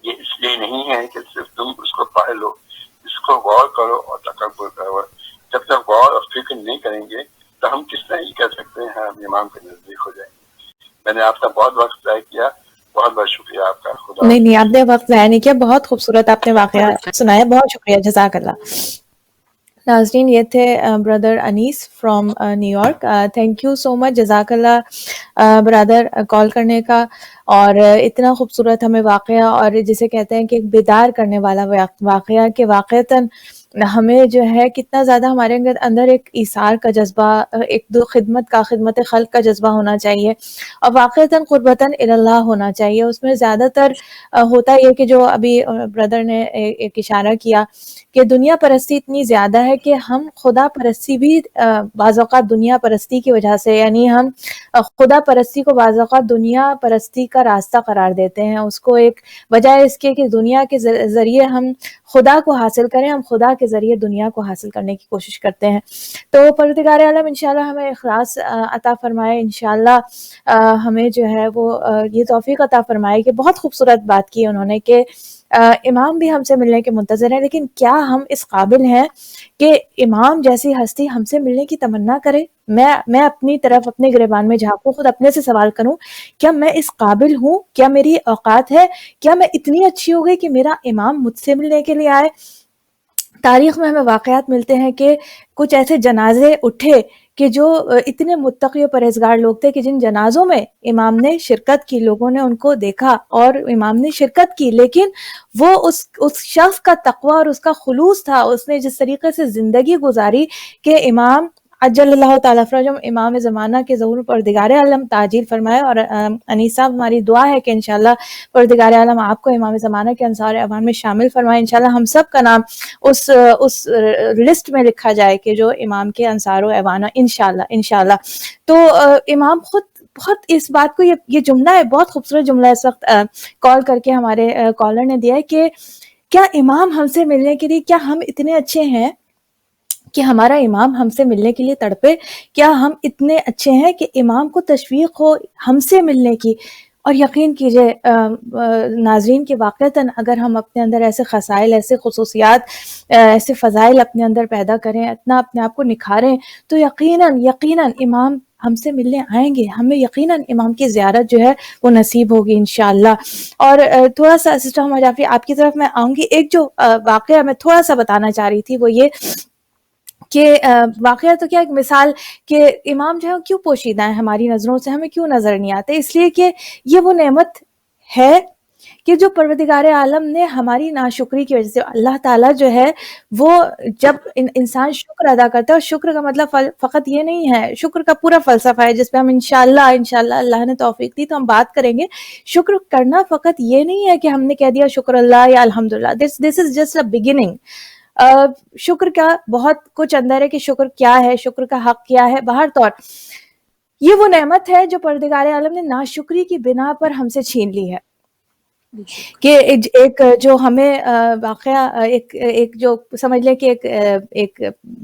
یہ اس لیے نہیں ہے کہ صرف تم اس کو پڑھ لو، اس کو غور کرو اور تکبر کرو۔ جب تک غور اور فکر نہیں کریں گے تو ہم کس طرح ہی کہہ سکتے ہیں ہم امام کے نزدیک ہو جائیں گے۔ میں نے آپ کا بہت وقت ضائع کیا، بہت بہت شکریہ آپ کا۔ خدا نہیں آپ نے وقت ضائع نہیں کیا, بہت خوبصورت آپ نے واقعہ سنایا, بہت شکریہ, جزاک اللہ. ناظرین یہ تھے brother Anees from New York. Thank you so much, جزاک اللہ برادر کال کرنے کا, اور اتنا خوبصورت ہمیں واقعہ, اور جسے کہتے ہیں کہ ایک بیدار کرنے والا واقعہ, کہ واقعتاً ہمیں جو ہے کتنا زیادہ ہمارے اندر ایک ایثار کا جذبہ, ایک دو خدمت خلق کا جذبہ ہونا چاہیے, اور واقعتاً قربتاً اللہ ہونا چاہیے. اس میں زیادہ تر ہوتا یہ کہ جو ابھی بردر نے ایک اشارہ کیا کہ دنیا پرستی اتنی زیادہ ہے کہ ہم خدا پرستی بھی بعض اوقات دنیا پرستی کی وجہ سے, یعنی ہم خدا پرستی کو بعض اوقات دنیا پرستی کا راستہ قرار دیتے ہیں, اس کو ایک بجائے اس کے کہ دنیا کے ذریعے ہم خدا کو حاصل کریں, ہم خدا کے ذریعے دنیا کو حاصل کرنے کی کوشش کرتے ہیں. تو پروردگار عالم انشاءاللہ ہمیں اخلاص عطا فرمائے, انشاءاللہ ہمیں جو ہے وہ یہ توفیق عطا فرمائے. کہ بہت خوبصورت بات کی انہوں نے کہ امام بھی ہم سے ملنے کے منتظر ہیں, لیکن کیا ہم اس قابل ہیں کہ امام جیسی ہستی ہم سے ملنے کی تمنا کرے؟ میں اپنی طرف اپنے گریبان میں جھانکوں, خود اپنے سے سوال کروں, کیا میں اس قابل ہوں؟ کیا میری اوقات ہے؟ کیا میں اتنی اچھی ہو گئی کہ میرا امام مجھ سے ملنے کے لیے آئے؟ تاریخ میں ہمیں واقعات ملتے ہیں کہ کچھ ایسے جنازے اٹھے کہ جو اتنے متقی و پرہیزگار لوگ تھے کہ جن جنازوں میں امام نے شرکت کی, لوگوں نے ان کو دیکھا اور امام نے شرکت کی, لیکن وہ اس شخص کا تقوی اور اس کا خلوص تھا, اس نے جس طریقے سے زندگی گزاری کہ امام عجل اللہ تعالیٰ فرجہم امام زمانہ کے ظہور پروردگار عالم تعجیل فرمائے. اور انیس صاحب ہماری دعا ہے کہ انشاءاللہ پروردگار عالم آپ کو امام زمانہ کے انصار اعوان میں شامل فرمائے, انشاءاللہ ہم سب کا نام اس لسٹ میں لکھا جائے کہ جو امام کے انصار و اعوان انشاءاللہ. تو امام خود بہت اس بات کو, یہ جملہ ہے, بہت خوبصورت جملہ اس وقت کال کر کے ہمارے کالر نے دیا ہے کہ کیا امام ہم سے ملنے کے لیے, کیا ہم اتنے اچھے ہیں کہ ہمارا امام ہم سے ملنے کے لیے تڑپے؟ کیا ہم اتنے اچھے ہیں کہ امام کو تشویق ہو ہم سے ملنے کی؟ اور یقین کیجئے ناظرین کے واقعتاً اگر ہم اپنے اندر ایسے خصائل, ایسے خصوصیات, ایسے فضائل اپنے اندر پیدا کریں, اتنا اپنے آپ کو نکھاریں, تو یقیناً امام ہم سے ملنے آئیں گے, ہمیں یقیناً امام کی زیارت جو ہے وہ نصیب ہوگی انشاءاللہ. اور تھوڑا سا سسٹر محمد جعفری آپ کی طرف میں آؤں گی. ایک جو واقعہ میں تھوڑا سا بتانا چاہ رہی تھی وہ یہ کہ واقعہ تو کیا, ایک مثال کہ امام جو ہے کیوں پوشیدہ ہیں ہماری نظروں سے, ہمیں کیوں نظر نہیں آتے؟ اس لیے کہ یہ وہ نعمت ہے کہ جو پروردگار عالم نے ہماری ناشکری کی وجہ سے, اللہ تعالیٰ جو ہے وہ جب انسان شکر ادا کرتا ہے, اور شکر کا مطلب فقط یہ نہیں ہے, شکر کا پورا فلسفہ ہے جس پہ ہم انشاءاللہ اللہ نے توفیق دی تو ہم بات کریں گے. شکر کرنا فقط یہ نہیں ہے کہ ہم نے کہہ دیا شکر اللہ یا الحمدللہ, دس از جسٹ اے بگننگ. شکر کا بہت کچھ اندر ہے کہ شکر کیا ہے, شکر کا حق کیا ہے. بہر طور یہ وہ نعمت ہے جو پروردگار عالم نے ناشکری کی بنا پر ہم سے چھین لی ہے. کہ ایک جو ہمیں واقعہ ایک جو سمجھ لیں کہ ایک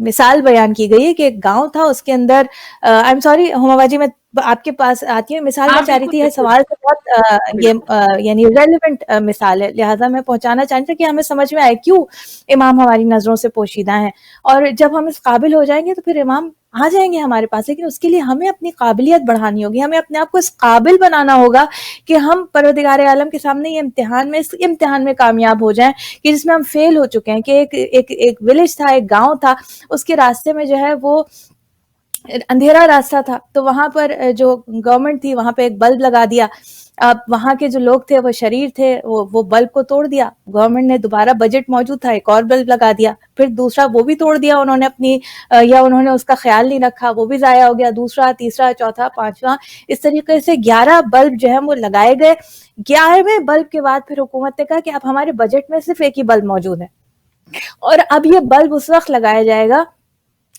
مثال بیان کی گئی ہے کہ ایک گاؤں تھا, اس کے اندر آئی ایم سوری ہما باجی میں آپ کے پاس آتی ہوں, مثال میں چاہ رہی تھی, یہ سوال سے بہت یعنی ریلیونٹ مثال ہے, لہٰذا میں پہنچانا چاہتی ہوں کہ ہمیں سمجھ میں آئے کیوں امام ہماری نظروں سے پوشیدہ ہیں. اور جب ہم اس قابل ہو جائیں گے تو پھر امام آ جائیں گے ہمارے پاس, لیکن اس کے لیے ہمیں اپنی قابلیت بڑھانی ہوگی, ہمیں اپنے آپ کو اس قابل بنانا ہوگا کہ ہم پروردگار عالم کے سامنے یہ امتحان میں کامیاب ہو جائیں کہ جس میں ہم فیل ہو چکے ہیں. کہ ایک ولیج تھا, ایک گاؤں تھا, اس کے راستے میں جو ہے وہ اندھیرا راستہ تھا, تو وہاں پر جو گورنمنٹ تھی وہاں پہ ایک بلب لگا دیا. اب وہاں کے جو لوگ تھے وہ شریر تھے, وہ بلب کو توڑ دیا. گورنمنٹ نے دوبارہ بجٹ موجود تھا, ایک اور بلب لگا دیا, پھر دوسرا وہ بھی توڑ دیا انہوں نے انہوں نے اس کا خیال نہیں رکھا, وہ بھی ضائع ہو گیا. دوسرا, تیسرا, چوتھا, پانچواں, اس طریقے سے 11 بلب جو ہے وہ لگائے گئے. 11ویں بلب کے بعد پھر حکومت نے کہا کہ اب ہمارے بجٹ میں صرف ایک ہی بلب موجود ہے, اور اب یہ بلب اس وقت لگایا جائے گا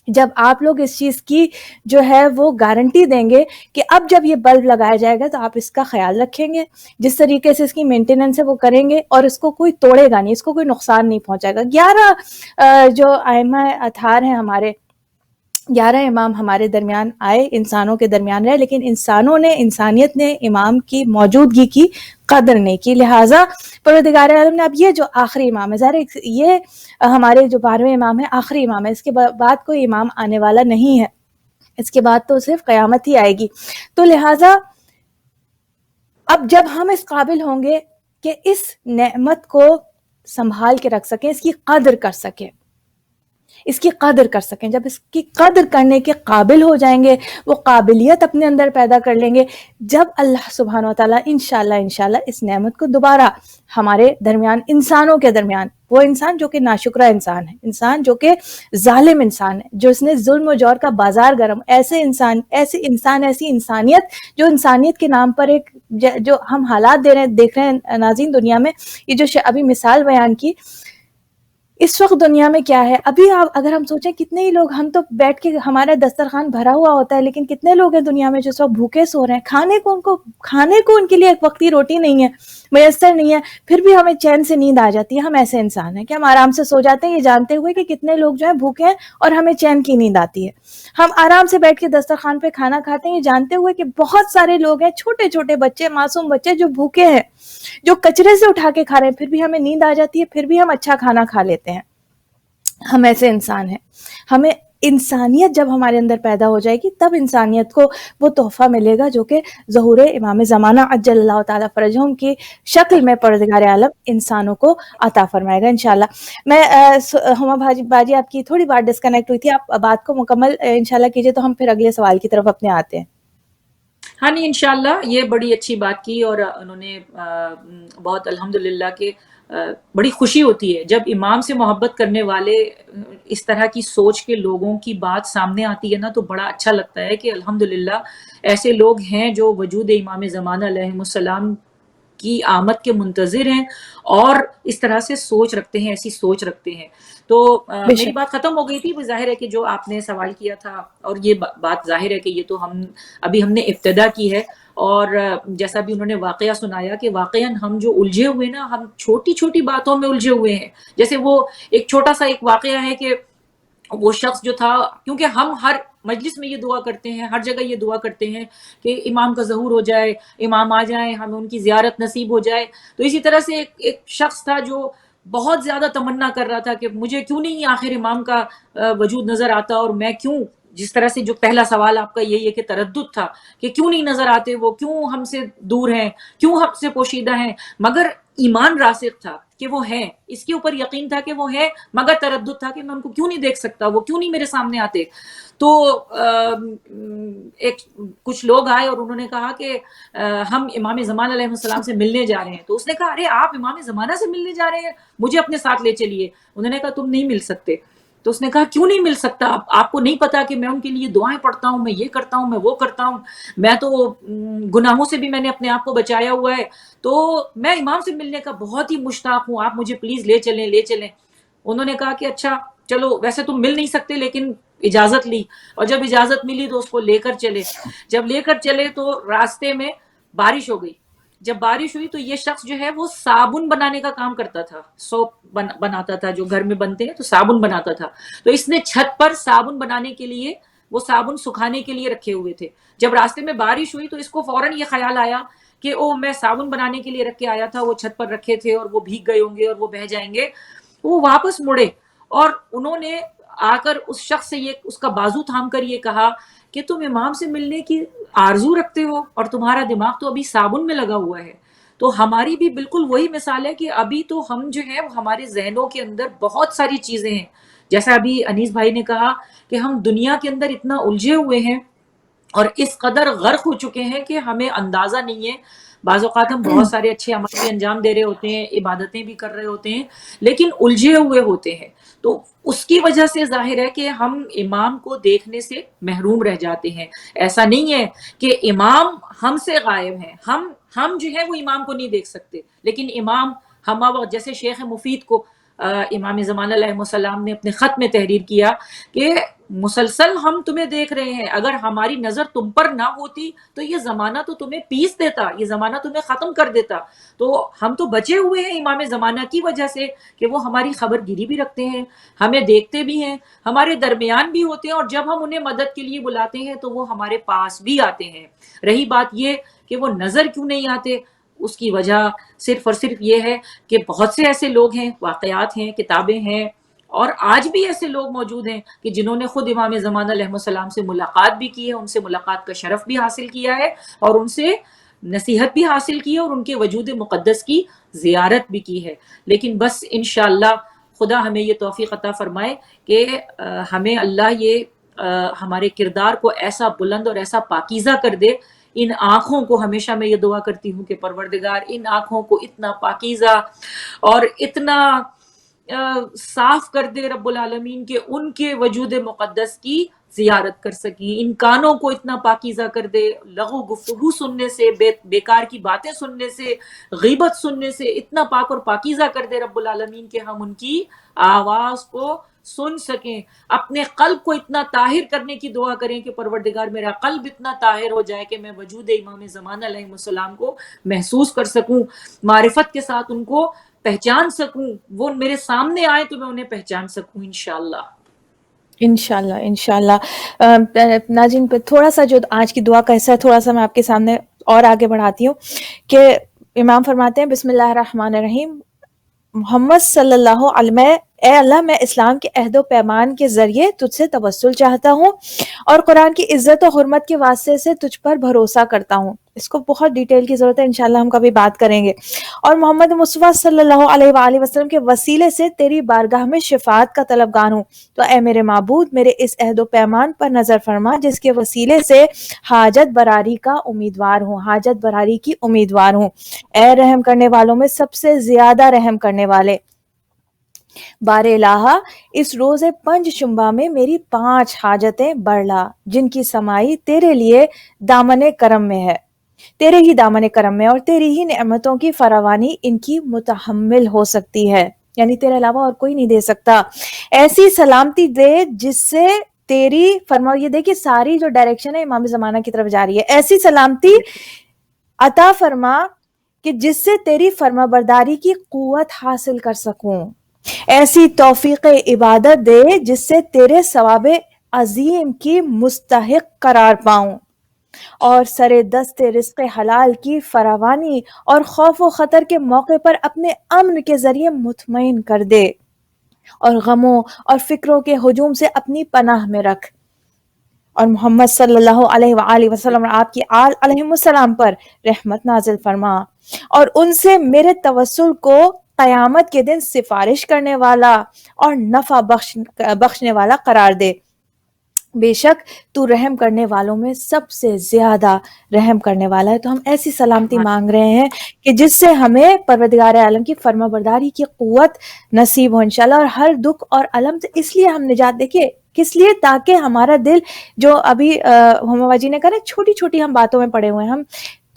جب آپ لوگ اس چیز کی جو ہے وہ گارنٹی دیں گے کہ اب جب یہ بلب لگایا جائے گا تو آپ اس کا خیال رکھیں گے, جس طریقے سے اس کی مینٹیننس ہے وہ کریں گے, اور اس کو کوئی توڑے گا نہیں, اس کو کوئی نقصان نہیں پہنچائے گا. 11 جو ائمہ اطہار ہیں ہمارے, 11 امام ہمارے درمیان آئے, انسانوں کے درمیان رہے, لیکن انسانیت نے امام کی موجودگی کی قدر نہیں کی. لہٰذا پروردگار عالم نے اب یہ جو آخری امام ہے, ظاہر یہ ہمارے جو 12ویں امام ہے آخری امام ہے, اس کے بعد کوئی امام آنے والا نہیں ہے, اس کے بعد تو صرف قیامت ہی آئے گی. تو لہٰذا اب جب ہم اس قابل ہوں گے کہ اس نعمت کو سنبھال کے رکھ سکیں، اس کی قدر کر سکیں، اس کی قدر کر سکیں. جب اس کی قدر کرنے کے قابل ہو جائیں گے، وہ قابلیت اپنے اندر پیدا کر لیں گے، جب اللہ سبحانہ و تعالیٰ انشاءاللہ اس نعمت کو دوبارہ ہمارے درمیان، انسانوں کے درمیان، وہ انسان جو کہ ناشکرہ انسان ہے، انسان جو کہ ظالم انسان ہے، جو اس نے ظلم و جور کا بازار گرم، ایسے انسان ایسی انسانیت جو انسانیت کے نام پر ایک جو ہم حالات دیکھ رہے ہیں ناظرین دنیا میں، یہ جو ابھی مثال بیان کی، اس وقت دنیا میں کیا ہے. ابھی اگر ہم سوچیں کتنے ہی لوگ، ہم تو بیٹھ کے ہمارا دسترخوان بھرا ہوا ہوتا ہے، لیکن کتنے لوگ ہیں دنیا میں جو اس وقت بھوکے سو رہے ہیں، کھانے کو ان کے لیے ایک وقتی روٹی نہیں ہے، میسر نہیں ہے، پھر بھی ہمیں چین سے نیند آ جاتی ہے. ہم ایسے انسان ہیں کہ ہم آرام سے سو جاتے ہیں یہ جانتے ہوئے کہ کتنے لوگ جو ہیں بھوکے ہیں اور ہمیں چین کی نیند آتی ہے. ہم آرام سے بیٹھ کے دسترخوان پہ کھانا کھاتے ہیں یہ جانتے ہوئے کہ بہت سارے لوگ ہیں، چھوٹے چھوٹے بچے، معصوم بچے جو بھوکے ہیں، جو کچرے سے اٹھا کے کھا رہے ہیں، پھر بھی ہمیں نیند آ جاتی ہے، پھر بھی ہم اچھا کھانا کھا لیتے ہیں. ہم ایسے انسان ہیں. ہمیں انسانیت جب ہمارے اندر پیدا ہو جائے گی تب انسانیت کو وہ تحفہ ملے گا جو کہ ظہور امام زمانہ عجل اللہ تعالیٰ فرجہم کی شکل میں پروردگار عالم انسانوں کو عطا فرمائے گا انشاءاللہ. میں ہما باجی آپ کی تھوڑی بات ڈسکنیکٹ ہوئی تھی، آپ بات کو مکمل انشاءاللہ کیجئے تو ہم پھر اگلے سوال کی طرف اپنے آتے ہیں. ہاں نہیں انشاءاللہ یہ بڑی اچھی بات کی، اور انہوں نے بہت الحمدللہ کہ بڑی خوشی ہوتی ہے جب امام سے محبت کرنے والے اس طرح کی سوچ کے لوگوں کی بات سامنے آتی ہے نا، تو بڑا اچھا لگتا ہے کہ الحمدللہ ایسے لوگ ہیں جو وجود امام زمانہ علیہ السلام کی آمد کے منتظر ہیں اور اس طرح سے سوچ رکھتے ہیں، ایسی سوچ رکھتے ہیں. تو میری بات ختم ہو گئی تھی. ظاہر ہے کہ جو آپ نے سوال کیا تھا، اور یہ بات ظاہر ہے کہ یہ تو ہم نے ابتدا کی ہے، اور جیسا بھی انہوں نے واقعہ سنایا کہ واقعاً ہم جو الجھے ہوئے نا، ہم چھوٹی چھوٹی باتوں میں الجھے ہوئے ہیں. جیسے وہ ایک چھوٹا سا ایک واقعہ ہے کہ وہ شخص جو تھا، کیونکہ ہم ہر مجلس میں یہ دعا کرتے ہیں، ہر جگہ یہ دعا کرتے ہیں کہ امام کا ظہور ہو جائے، امام آ جائیں، ہمیں ان کی زیارت نصیب ہو جائے. تو اسی طرح سے ایک شخص تھا جو بہت زیادہ تمنا کر رہا تھا کہ مجھے کیوں نہیں آخر امام کا وجود نظر آتا، اور میں کیوں، جس طرح سے جو پہلا سوال آپ کا یہی ہے کہ تردد تھا کہ کیوں نہیں نظر آتے، وہ کیوں ہم سے دور ہیں، کیوں ہم سے پوشیدہ ہیں. مگر ایمان راسخ تھا کہ وہ ہیں، اس کے اوپر یقین تھا کہ وہ ہیں، مگر تردد تھا کہ میں ان کو کیوں نہیں دیکھ سکتا، وہ کیوں نہیں میرے سامنے آتے. تو کچھ لوگ آئے اور انہوں نے کہا کہ ہم امام زمانہ علیہ السلام سے ملنے جا رہے ہیں. تو اس نے کہا ارے آپ امام زمانہ سے ملنے جا رہے ہیں، مجھے اپنے ساتھ لے چلیے. انہوں نے کہا تم نہیں مل سکتے. تو اس نے کہا کیوں نہیں مل سکتا، آپ کو نہیں پتا کہ میں ان کے لیے دعائیں پڑھتا ہوں، میں یہ کرتا ہوں، میں وہ کرتا ہوں، میں تو گناہوں سے بھی میں نے اپنے آپ کو بچایا ہوا ہے، تو میں امام سے ملنے کا بہت ہی مشتاق ہوں، آپ مجھے پلیز لے چلیں. انہوں نے کہا کہ اچھا چلو، ویسے تم مل نہیں سکتے لیکن اجازت لی، اور جب اجازت ملی تو اس کو لے کر چلے. جب لے کر چلے تو راستے میں بارش ہو گئی. جب بارش ہوئی تو یہ شخص جو ہے وہ صابن بنانے کا کام کرتا تھا، سوپ بناتا تھا جو گھر میں بنتے ہیں، تو صابن بناتا تھا. تو اس نے چھت پر صابن بنانے کے لیے وہ صابن سکھانے کے لیے رکھے ہوئے تھے. جب راستے میں بارش ہوئی تو اس کو فوراً یہ خیال آیا کہ میں صابن بنانے کے لیے رکھ کے آیا تھا، وہ چھت پر رکھے تھے اور وہ بھیگ گئے ہوں گے اور وہ بہہ جائیں گے. وہ واپس مڑے اور انہوں نے آ کر اس شخص سے اس کا بازو تھام کر یہ کہا کہ تم امام سے ملنے کی آرزو رکھتے ہو اور تمہارا دماغ تو ابھی صابن میں لگا ہوا ہے. تو ہماری بھی بالکل وہی مثال ہے کہ ابھی تو ہم جو ہے ہمارے ذہنوں کے اندر بہت ساری چیزیں ہیں، جیسا ابھی انیس بھائی نے کہا کہ ہم دنیا کے اندر اتنا الجھے ہوئے ہیں اور اس قدر غرق ہو چکے ہیں کہ ہمیں اندازہ نہیں ہے. بعض اوقات ہم بہت سارے اچھے عمل بھی انجام دے رہے ہوتے ہیں، عبادتیں بھی کر رہے ہوتے ہیں، لیکن الجھے ہوئے ہوتے ہیں. تو اس کی وجہ سے ظاہر ہے کہ ہم امام کو دیکھنے سے محروم رہ جاتے ہیں. ایسا نہیں ہے کہ امام ہم سے غائب ہیں، ہم جو ہے وہ امام کو نہیں دیکھ سکتے، لیکن امام جیسے شیخ مفید کو امام زمانہ علیہ السلام نے اپنے خط میں تحریر کیا کہ مسلسل ہم تمہیں دیکھ رہے ہیں، اگر ہماری نظر تم پر نہ ہوتی تو یہ زمانہ تو تمہیں پیس دیتا، یہ زمانہ تمہیں ختم کر دیتا. تو ہم تو بچے ہوئے ہیں امام زمانہ کی وجہ سے کہ وہ ہماری خبر گیری بھی رکھتے ہیں، ہمیں دیکھتے بھی ہیں، ہمارے درمیان بھی ہوتے ہیں، اور جب ہم انہیں مدد کے لیے بلاتے ہیں تو وہ ہمارے پاس بھی آتے ہیں. رہی بات یہ کہ وہ نظر کیوں نہیں آتے، اس کی وجہ صرف اور صرف یہ ہے کہ بہت سے ایسے لوگ ہیں، واقعات ہیں، کتابیں ہیں، اور آج بھی ایسے لوگ موجود ہیں کہ جنہوں نے خود امام زمانہ علیہ السلام سے ملاقات بھی کی ہے، ان سے ملاقات کا شرف بھی حاصل کیا ہے، اور ان سے نصیحت بھی حاصل کی ہے اور ان کے وجود مقدس کی زیارت بھی کی ہے. لیکن بس انشاءاللہ خدا ہمیں یہ توفیق عطا فرمائے کہ ہمیں اللہ یہ ہمارے کردار کو ایسا بلند اور ایسا پاکیزہ کر دے. ان آنکھوں کو ہمیشہ میں یہ دعا کرتی ہوں کہ پروردگار ان آنکھوں کو اتنا پاکیزہ اور اتنا صاف کر دے رب العالمین کہ ان کے وجود مقدس کی زیارت کر سکی. ان کانوں کو اتنا پاکیزہ کر دے لغو گفتگو سننے سے، بیکار کی باتیں سننے سے، غیبت سننے سے اتنا پاک اور پاکیزہ کر دے رب العالمین کہ ہم ان کی آواز کو سن سکیں. اپنے قلب کو اتنا طاہر کرنے کی دعا کریں کہ پروردگار میرا قلب اتنا طاہر ہو جائے کہ میں وجود امام زمان علیہ السلام کو محسوس کر سکوں، معرفت کے ساتھ ان کو پہچان سکوں، وہ میرے سامنے آئے تو میں انہیں پہچان سکوں انشاءاللہ. انشاءاللہ انشاءاللہ. ناظرین پہ تھوڑا سا جو آج کی دعا کا حصہ ہے تھوڑا سا میں آپ کے سامنے اور آگے بڑھاتی ہوں کہ امام فرماتے ہیں بسم اللہ الرحمن الرحیم. محمد صلی اللہ علیہ، اے اللہ میں اسلام کے عہد و پیمان کے ذریعے تجھ سے توسل چاہتا ہوں اور قرآن کی عزت و حرمت کے واسطے سے تجھ پر بھروسہ کرتا ہوں. اس کو بہت ڈیٹیل کی ضرورت ہے، انشاءاللہ ہم کبھی بات کریں گے. اور محمد مصطفیٰ صلی اللہ علیہ وآلہ وسلم کے وسیلے سے تیری بارگاہ میں شفاعت کا طلبگار ہوں. تو اے میرے معبود میرے اس عہد و پیمان پر نظر فرما جس کے وسیلے سے حاجت براری کا امیدوار ہوں، حاجت براری کی امیدوار ہوں. اے رحم کرنے والوں میں سب سے زیادہ رحم کرنے والے، بار الہٰ اس روز پنج شنبہ میں میری 5 حاجتیں بڑھلا جن کی سمائی تیرے لیے دامن کرم میں ہے، تیرے ہی دامن کرم میں، اور تیری ہی نعمتوں کی فراوانی ان کی متحمل ہو سکتی ہے، یعنی تیرے علاوہ اور کوئی نہیں دے سکتا. ایسی سلامتی دے جس سے تیری فرما، یہ دیکھیے ساری جو ڈائریکشن ہے امام زمانہ کی طرف جا رہی ہے، ایسی سلامتی عطا فرما کہ جس سے تیری فرما برداری کی قوت حاصل کر سکوں. ایسی توفیق عبادت دے جس سے تیرے ثواب عظیم کی مستحق قرار پاؤں، اور سر دست رزق حلال کی فراوانی اور خوف و خطر کے موقع پر اپنے امن کے ذریعے مطمئن کر دے، اور غموں اور فکروں کے ہجوم سے اپنی پناہ میں رکھ. اور محمد صلی اللہ علیہ وآلہ وسلم اور آپ کی آل علیہ السلام پر رحمت نازل فرما، اور ان سے میرے توسل کو قیامت کے دن سفارش کرنے والا اور نفع بخشنے والا قرار دے. بے شک تو رحم کرنے والوں میں سب سے زیادہ رحم کرنے والا ہے. تو ہم ایسی سلامتی مانگ رہے ہیں کہ جس سے ہمیں پروردگار عالم کی فرما برداری کی قوت نصیب ہو انشاءاللہ، اور ہر دکھ اور علم سے اس لیے ہم نجات، دیکھیے کس لیے، تاکہ ہمارا دل جو ابھی ہما جی نے کہا نا چھوٹی چھوٹی ہم باتوں میں پڑے ہوئے ہیں، ہم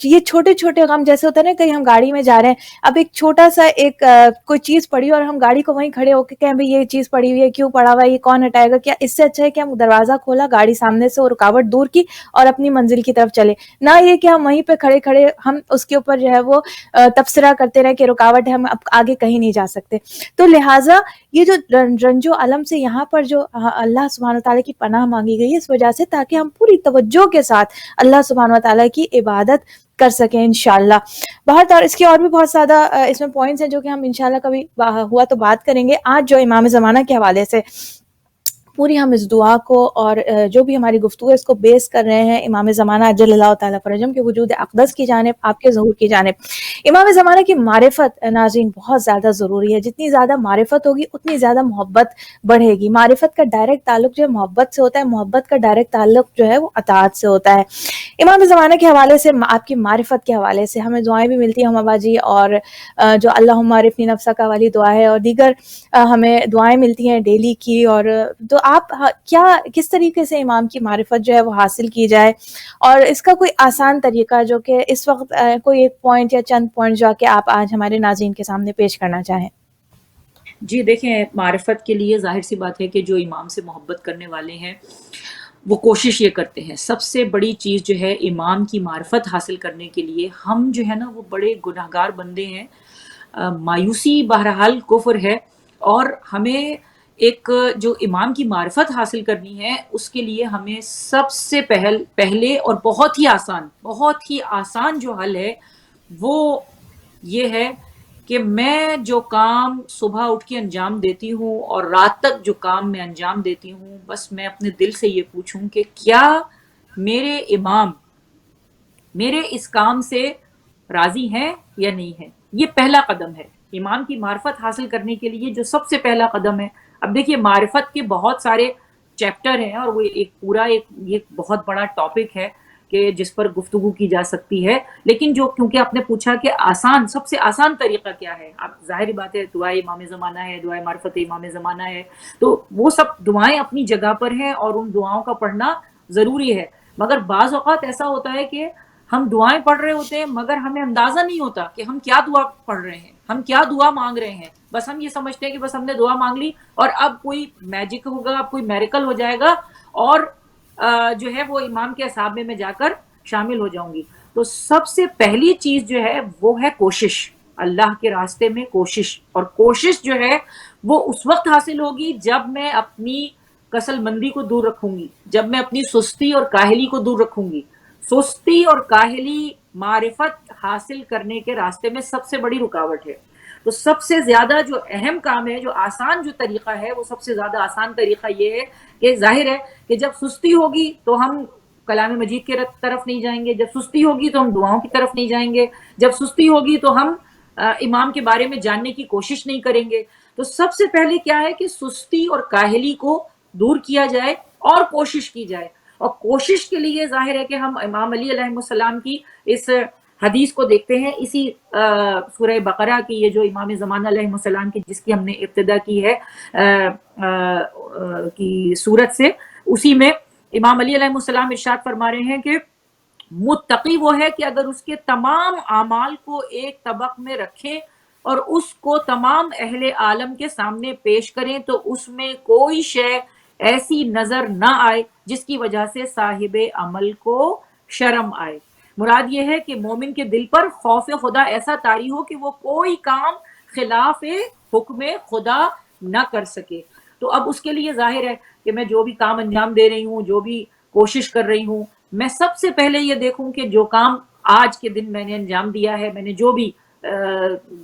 یہ چھوٹے چھوٹے غم جیسے ہوتا ہے نا، کہیں ہم گاڑی میں جا رہے ہیں، اب ایک چھوٹا سا ایک کوئی چیز پڑی اور ہم گاڑی کو وہیں کھڑے ہو کے کہیں بھئی یہ چیز پڑی ہوئی ہے، کیوں پڑا ہوا ہے، یہ کون ہٹائے گا، کیا اس سے اچھا ہے کہ ہم دروازہ کھولا، گاڑی سامنے سے اور رکاوٹ دور کی اور اپنی منزل کی طرف چلے، نہ یہ کہ ہم وہیں پہ کھڑے کھڑے ہم اس کے اوپر جو ہے وہ تبصرہ کرتے رہے کہ رکاوٹ ہے، ہم اب آگے کہیں نہیں جا سکتے. تو لہٰذا یہ جو رنج و علم سے یہاں پر جو اللہ سبحانہ وتعالیٰ کی پناہ مانگی گئی ہے اس وجہ سے، تاکہ ہم پوری توجہ کے ساتھ اللہ سبحانہ وتعالیٰ کی عبادت کر سکیں انشاءاللہ. بہت اور اس کے اور بھی بہت زیادہ اس میں پوائنٹس ہیں جو کہ ہم انشاءاللہ کبھی ہوا تو بات کریں گے. آج جو امام زمانہ کے حوالے سے پوری ہم اس دعا کو اور جو بھی ہماری گفتگو ہے اس کو بیس کر رہے ہیں امام زمانہ اجل اللہ تعالیٰ فرجہم کے وجود اقدس کی جانب، آپ کے ظہور کی جانب. امام زمانہ کی معرفت ناظرین بہت زیادہ ضروری ہے. جتنی زیادہ معرفت ہوگی اتنی زیادہ محبت بڑھے گی. معرفت کا ڈائریکٹ تعلق جو ہے محبت سے ہوتا ہے، محبت کا ڈائریکٹ تعلق جو ہے وہ اطاعت سے ہوتا ہے. امام زمانہ کے حوالے سے، آپ کی معرفت کے حوالے سے ہمیں دعائیں بھی ملتی ہیں ہم باجی، اور جو اللہم عرفنی نفسک والی دعا ہے، اور دیگر ہمیں دعائیں ملتی ہیں ڈیلی کی. اور تو آپ کیا کس طریقے سے امام کی معرفت جو ہے وہ حاصل کی جائے، اور اس کا کوئی آسان طریقہ جو کہ اس وقت کوئی ایک پوائنٹ یا چند پوائنٹ جو کہ آپ آج ہمارے ناظرین کے سامنے پیش کرنا چاہیں؟ جی دیکھیں، معرفت کے لیے ظاہر سی بات ہے کہ جو امام سے محبت کرنے والے ہیں وہ کوشش یہ کرتے ہیں. سب سے بڑی چیز جو ہے امام کی معرفت حاصل کرنے کے لیے، ہم جو ہے نا وہ بڑے گناہگار بندے ہیں. مایوسی بہرحال کفر ہے، اور ہمیں ایک جو امام کی معرفت حاصل کرنی ہے اس کے لیے ہمیں سب سے پہلے اور بہت ہی آسان جو حل ہے وہ یہ ہے کہ میں جو کام صبح اٹھ کے انجام دیتی ہوں اور رات تک جو کام میں انجام دیتی ہوں، بس میں اپنے دل سے یہ پوچھوں کہ کیا میرے امام میرے اس کام سے راضی ہیں یا نہیں ہیں. یہ پہلا قدم ہے امام کی معرفت حاصل کرنے کے لیے، جو سب سے پہلا قدم ہے. اب دیکھیے معرفت کے بہت سارے چیپٹر ہیں اور وہ ایک پورا یہ بہت بڑا ٹاپک ہے کہ جس پر گفتگو کی جا سکتی ہے. لیکن جو کیونکہ آپ نے پوچھا کہ آسان، سب سے آسان طریقہ کیا ہے، اب ظاہر بات ہے دعائے امام زمانہ ہے، دعائے معرفت امام زمانہ ہے، تو وہ سب دعائیں اپنی جگہ پر ہیں اور ان دعاؤں کا پڑھنا ضروری ہے. مگر بعض اوقات ایسا ہوتا ہے کہ ہم دعائیں پڑھ رہے ہوتے ہیں مگر ہمیں اندازہ نہیں ہوتا کہ ہم کیا دعا پڑھ رہے ہیں، ہم کیا دعا مانگ رہے ہیں. بس ہم یہ سمجھتے ہیں کہ بس ہم نے دعا مانگ لی اور اب کوئی میجک ہوگا، اب کوئی میریکل ہو جائے گا اور جو ہے وہ امام کے اصحاب میں جا کر شامل ہو جاؤں گی. تو سب سے پہلی چیز جو ہے وہ ہے کوشش، اللہ کے راستے میں کوشش. اور کوشش جو ہے وہ اس وقت حاصل ہوگی جب میں اپنی کسل مندی کو دور رکھوں گی، جب میں اپنی سستی اور کاہلی کو دور رکھوں گی. سستی اور کاہلی معرفت حاصل کرنے کے راستے میں سب سے بڑی رکاوٹ ہے. تو سب سے زیادہ جو اہم کام ہے، جو آسان جو طریقہ ہے، وہ سب سے زیادہ آسان طریقہ یہ ہے کہ ظاہر ہے کہ جب سستی ہوگی تو ہم کلام مجید کی طرف نہیں جائیں گے، جب سستی ہوگی تو ہم دعاؤں کی طرف نہیں جائیں گے، جب سستی ہوگی تو ہم امام کے بارے میں جاننے کی کوشش نہیں کریں گے. تو سب سے پہلے کیا ہے کہ سستی اور کاہلی کو دور کیا جائے اور کوشش کی جائے. اور کوشش کے لیے ظاہر ہے کہ ہم امام علی علیہ السلام کی اس حدیث کو دیکھتے ہیں، اسی سورہ بقرہ کی، یہ جو امام زمانہ علیہ السلام کی جس کی ہم نے ابتدا کی ہے کی صورت سے، اسی میں امام علی علیہ السلام ارشاد فرما رہے ہیں کہ متقی وہ ہے کہ اگر اس کے تمام اعمال کو ایک طبق میں رکھیں اور اس کو تمام اہل عالم کے سامنے پیش کریں تو اس میں کوئی شے ایسی نظر نہ آئے جس کی وجہ سے صاحب عمل کو شرم آئے. مراد یہ ہے کہ مومن کے دل پر خوف خدا ایسا طاری ہو کہ وہ کوئی کام خلاف حکم خدا نہ کر سکے. تو اب اس کے لیے ظاہر ہے کہ میں جو بھی کام انجام دے رہی ہوں، جو بھی کوشش کر رہی ہوں، میں سب سے پہلے یہ دیکھوں کہ جو کام آج کے دن میں نے انجام دیا ہے، میں نے جو بھی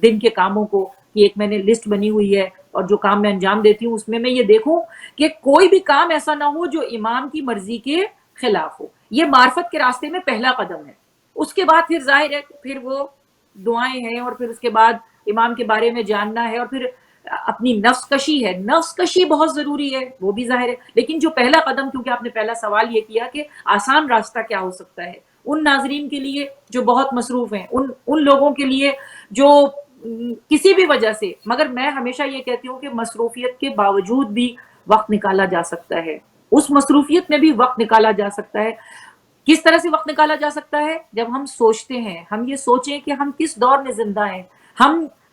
دن کے کاموں کو کی ایک میں نے لسٹ بنی ہوئی ہے اور جو کام میں انجام دیتی ہوں اس میں یہ دیکھوں کہ کوئی بھی کام ایسا نہ ہو جو امام کی مرضی کے خلاف ہو. یہ معرفت کے راستے میں پہلا قدم ہے. اس کے بعد پھر ظاہر ہے پھر وہ دعائیں ہیں اور پھر اس کے بعد امام کے بارے میں جاننا ہے اور پھر اپنی نفس کشی ہے. نفس کشی بہت ضروری ہے، وہ بھی ظاہر ہے. لیکن جو پہلا قدم، کیونکہ آپ نے پہلا سوال یہ کیا کہ آسان راستہ کیا ہو سکتا ہے، ان ناظرین کے لیے جو بہت مصروف ہیں، ان لوگوں کے لیے جو کسی بھی وجہ سے، مگر میں ہمیشہ یہ کہتی ہوں کہ مصروفیت کے باوجود بھی وقت نکالا جا سکتا ہے، اس مصروفیت میں بھی وقت نکالا جا سکتا ہے. کس طرح سے وقت نکالا جا سکتا ہے؟ جب ہم سوچتے ہیں، ہم یہ سوچیں کہ ہم کس دور میں زندہ ہیں،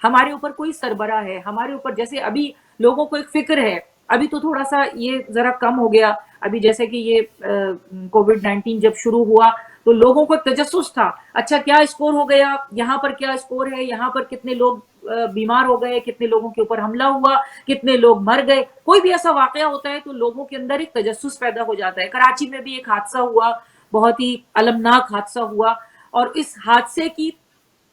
ہمارے اوپر کوئی سربراہ ہے، ہمارے اوپر جیسے ابھی لوگوں کو ایک فکر ہے، ابھی تو تھوڑا سا یہ ذرا کم ہو گیا، ابھی جیسے کہ یہ کووڈ-19 جب شروع ہوا تو لوگوں کو تجسس تھا، اچھا کیا اسکور ہو گیا، یہاں پر کیا اسکور ہے، یہاں پر کتنے لوگ بیمار ہو گئے، کتنے لوگوں کے اوپر حملہ ہوا، کتنے لوگ مر گئے. کوئی بھی ایسا واقعہ ہوتا ہے تو لوگوں کے اندر ایک تجسس پیدا ہو جاتا ہے. کراچی میں بھی ایک حادثہ ہوا، بہت ہی المناک حادثہ ہوا، اور اس حادثے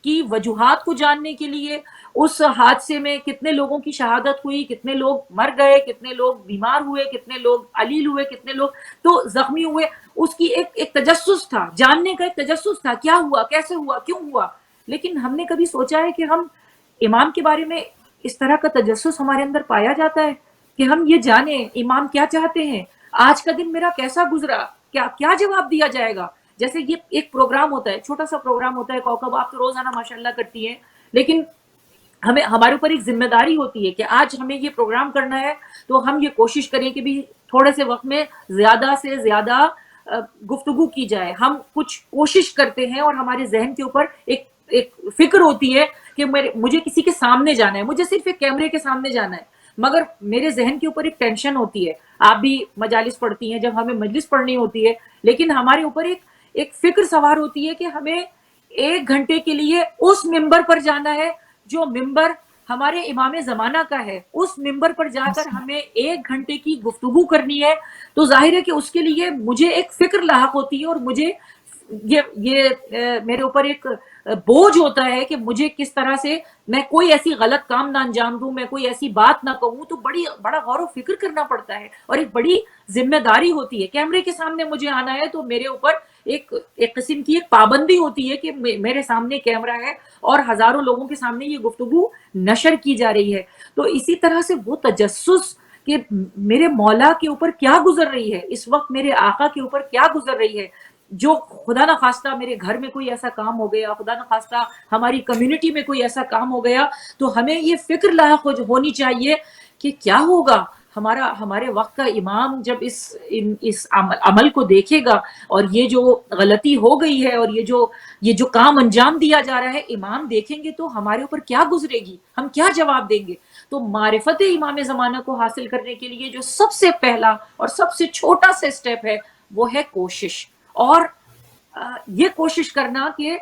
کی وجوہات کو جاننے کے لیے، اس حادثے میں کتنے لوگوں کی شہادت ہوئی، کتنے لوگ مر گئے، کتنے لوگ بیمار ہوئے، کتنے لوگ علیل ہوئے، کتنے لوگ تو زخمی ہوئے، اس کی ایک تجسس تھا، جاننے کا ایک تجسس تھا، کیا ہوا، کیسے ہوا، کیوں ہوا. لیکن ہم نے کبھی سوچا ہے کہ ہم امام کے بارے میں اس طرح کا تجسس ہمارے اندر پایا جاتا ہے کہ ہم یہ جانیں امام کیا چاہتے ہیں، آج کا دن میرا کیسا گزرا، کیا جواب دیا جائے گا. جیسے یہ ایک پروگرام ہوتا ہے، چھوٹا سا پروگرام ہوتا ہے کوکب، آپ تو روزانہ ماشاءاللہ کرتی ہیں، لیکن ہمارے اوپر ایک ذمہ داری ہوتی ہے کہ آج ہمیں یہ پروگرام کرنا ہے تو ہم یہ کوشش کریں کہ بھی تھوڑے سے وقت میں زیادہ سے زیادہ گفتگو کی جائے. ہم کچھ کوشش کرتے ہیں اور ہمارے ذہن کے اوپر ایک فکر ہوتی ہے کہ مجھے کسی کے سامنے جانا ہے، مجھے صرف ایک کیمرے کے سامنے جانا ہے، مگر میرے ذہن کے اوپر ایک ٹینشن ہوتی ہے. آپ بھی مجالس پڑھتی ہیں، جب ہمیں مجلس پڑھنی ہوتی ہے، لیکن ہمارے اوپر ایک فکر سوار ہوتی ہے کہ ہمیں 1 گھنٹے کے لیے اس ممبر پر جانا ہے جو ممبر ہمارے امام زمانہ کا ہے، اس ممبر پر جا کر ہمیں 1 گھنٹے کی گفتگو کرنی ہے. تو ظاہر ہے کہ اس کے لیے مجھے ایک فکر لاحق ہوتی ہے اور مجھے یہ میرے اوپر ایک بوجھ ہوتا ہے کہ مجھے کس طرح سے میں کوئی ایسی غلط کام نہ انجام دوں، میں کوئی ایسی بات نہ کہوں. تو بڑا غور و فکر کرنا پڑتا ہے اور ایک بڑی ذمہ داری ہوتی ہے. کیمرے کے سامنے مجھے آنا ہے تو میرے اوپر ایک قسم کی ایک پابندی ہوتی ہے کہ میرے سامنے کیمرہ ہے اور ہزاروں لوگوں کے سامنے یہ گفتگو نشر کی جا رہی ہے. تو اسی طرح سے وہ تجسس کہ میرے مولا کے اوپر کیا گزر رہی ہے اس وقت، میرے آقا کے اوپر کیا گزر رہی ہے، جو خدا نہ خواستہ میرے گھر میں کوئی ایسا کام ہو گیا، خدا نہ خواستہ ہماری کمیونٹی میں کوئی ایسا کام ہو گیا، تو ہمیں یہ فکر لاحق ہونی چاہیے کہ کیا ہوگا ہمارے وقت کا امام جب اس عمل کو دیکھے گا، اور یہ جو غلطی ہو گئی ہے اور یہ جو کام انجام دیا جا رہا ہے امام دیکھیں گے تو ہمارے اوپر کیا گزرے گی، ہم کیا جواب دیں گے. تو معرفت امام زمانہ کو حاصل کرنے کے لیے جو سب سے پہلا اور سب سے چھوٹا سا اسٹیپ ہے وہ ہے کوشش، اور یہ کوشش کرنا کہ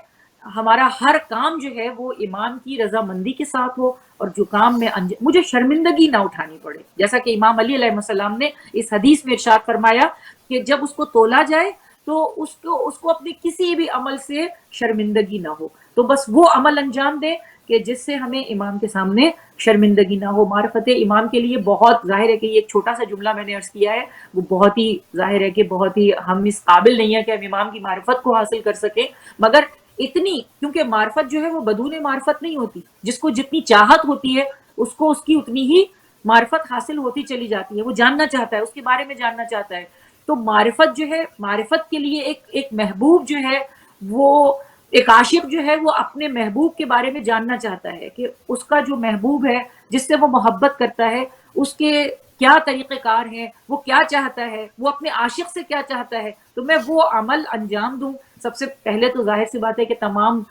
ہمارا ہر کام جو ہے وہ امام کی رضامندی کے ساتھ ہو، اور جو کام میں مجھے شرمندگی نہ اٹھانی پڑے. جیسا کہ امام علی علیہ السلام نے اس حدیث میں ارشاد فرمایا کہ جب اس کو تولا جائے تو اس کو اپنے کسی بھی عمل سے شرمندگی نہ ہو، تو بس وہ عمل انجام دے کہ جس سے ہمیں امام کے سامنے شرمندگی نہ ہو. معرفت امام کے لیے بہت ظاہر ہے کہ یہ ایک چھوٹا سا جملہ میں نے عرض کیا ہے، وہ بہت ہی ظاہر ہے کہ بہت ہی ہم اس قابل نہیں ہے کہ ہم امام کی معرفت کو حاصل کر سکیں، مگر اتنی، کیونکہ معرفت جو ہے وہ بدون معرفت نہیں ہوتی، جس کو جتنی چاہت ہوتی ہے اس کو اس کی اتنی ہی معرفت حاصل ہوتی چلی جاتی ہے، وہ جاننا چاہتا ہے، اس کے بارے میں جاننا چاہتا ہے. تو معرفت جو ہے، معرفت کے لیے ایک محبوب جو ہے وہ، ایک عاشق جو ہے وہ اپنے محبوب کے بارے میں جاننا چاہتا ہے کہ اس کا جو محبوب ہے جس سے وہ محبت کرتا ہے اس کے کیا طریقہ کار ہیں، وہ کیا چاہتا ہے، وہ اپنے عاشق سے کیا چاہتا ہے، تو میں وہ عمل انجام دوں. سب سے پہلے تو ظاہر سی بات ہے کہ تمام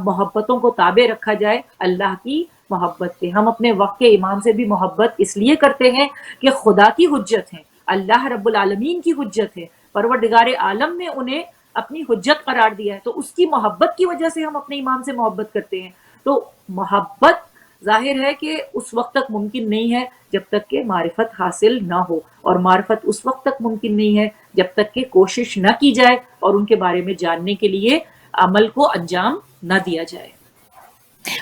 محبتوں کو تابع رکھا جائے اللہ کی محبت کے. ہم اپنے وقت کے امام سے بھی محبت اس لیے کرتے ہیں کہ خدا کی حجت ہیں، اللہ رب العالمین کی حجت ہے، پروردگار عالم نے انہیں اپنی حجت قرار دیا ہے، تو اس کی محبت کی وجہ سے ہم اپنے امام سے محبت کرتے ہیں. تو محبت ظاہر ہے کہ اس وقت تک ممکن نہیں ہے جب تک کہ معرفت حاصل نہ ہو، اور معرفت اس وقت تک ممکن نہیں ہے جب تک کہ کوشش نہ کی جائے اور ان کے بارے میں جاننے کے لیے عمل کو انجام نہ دیا جائے.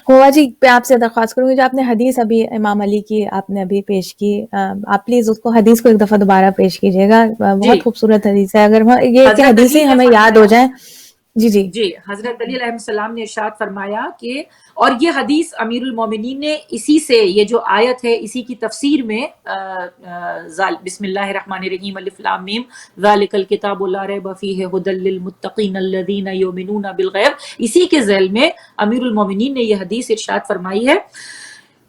ہوا جی، میں آپ سے درخواست کروں گی، جو آپ نے حدیث ابھی امام علی کی آپ نے ابھی پیش کی، آپ پلیز اس کو حدیث کو ایک دفعہ دوبارہ پیش کیجیے گا. بہت خوبصورت حدیث ہے، اگر یہ کہ حدیثیں ہمیں یاد ہو جائیں. جی حضرت علی علیہ السلام نے ارشاد فرمایا کہ، اور یہ حدیث امیر المومنین نے اسی سے، یہ جو آیت ہے اسی کی تفسیر میں بسم اللہ الرحمن الرحیم الف لام میم ذالک الکتاب لا ریب فیہ ھدی للمتقین الذین یؤمنون بالغیب، اسی کے ذیل میں امیر المومنین نے یہ حدیث ارشاد فرمائی ہے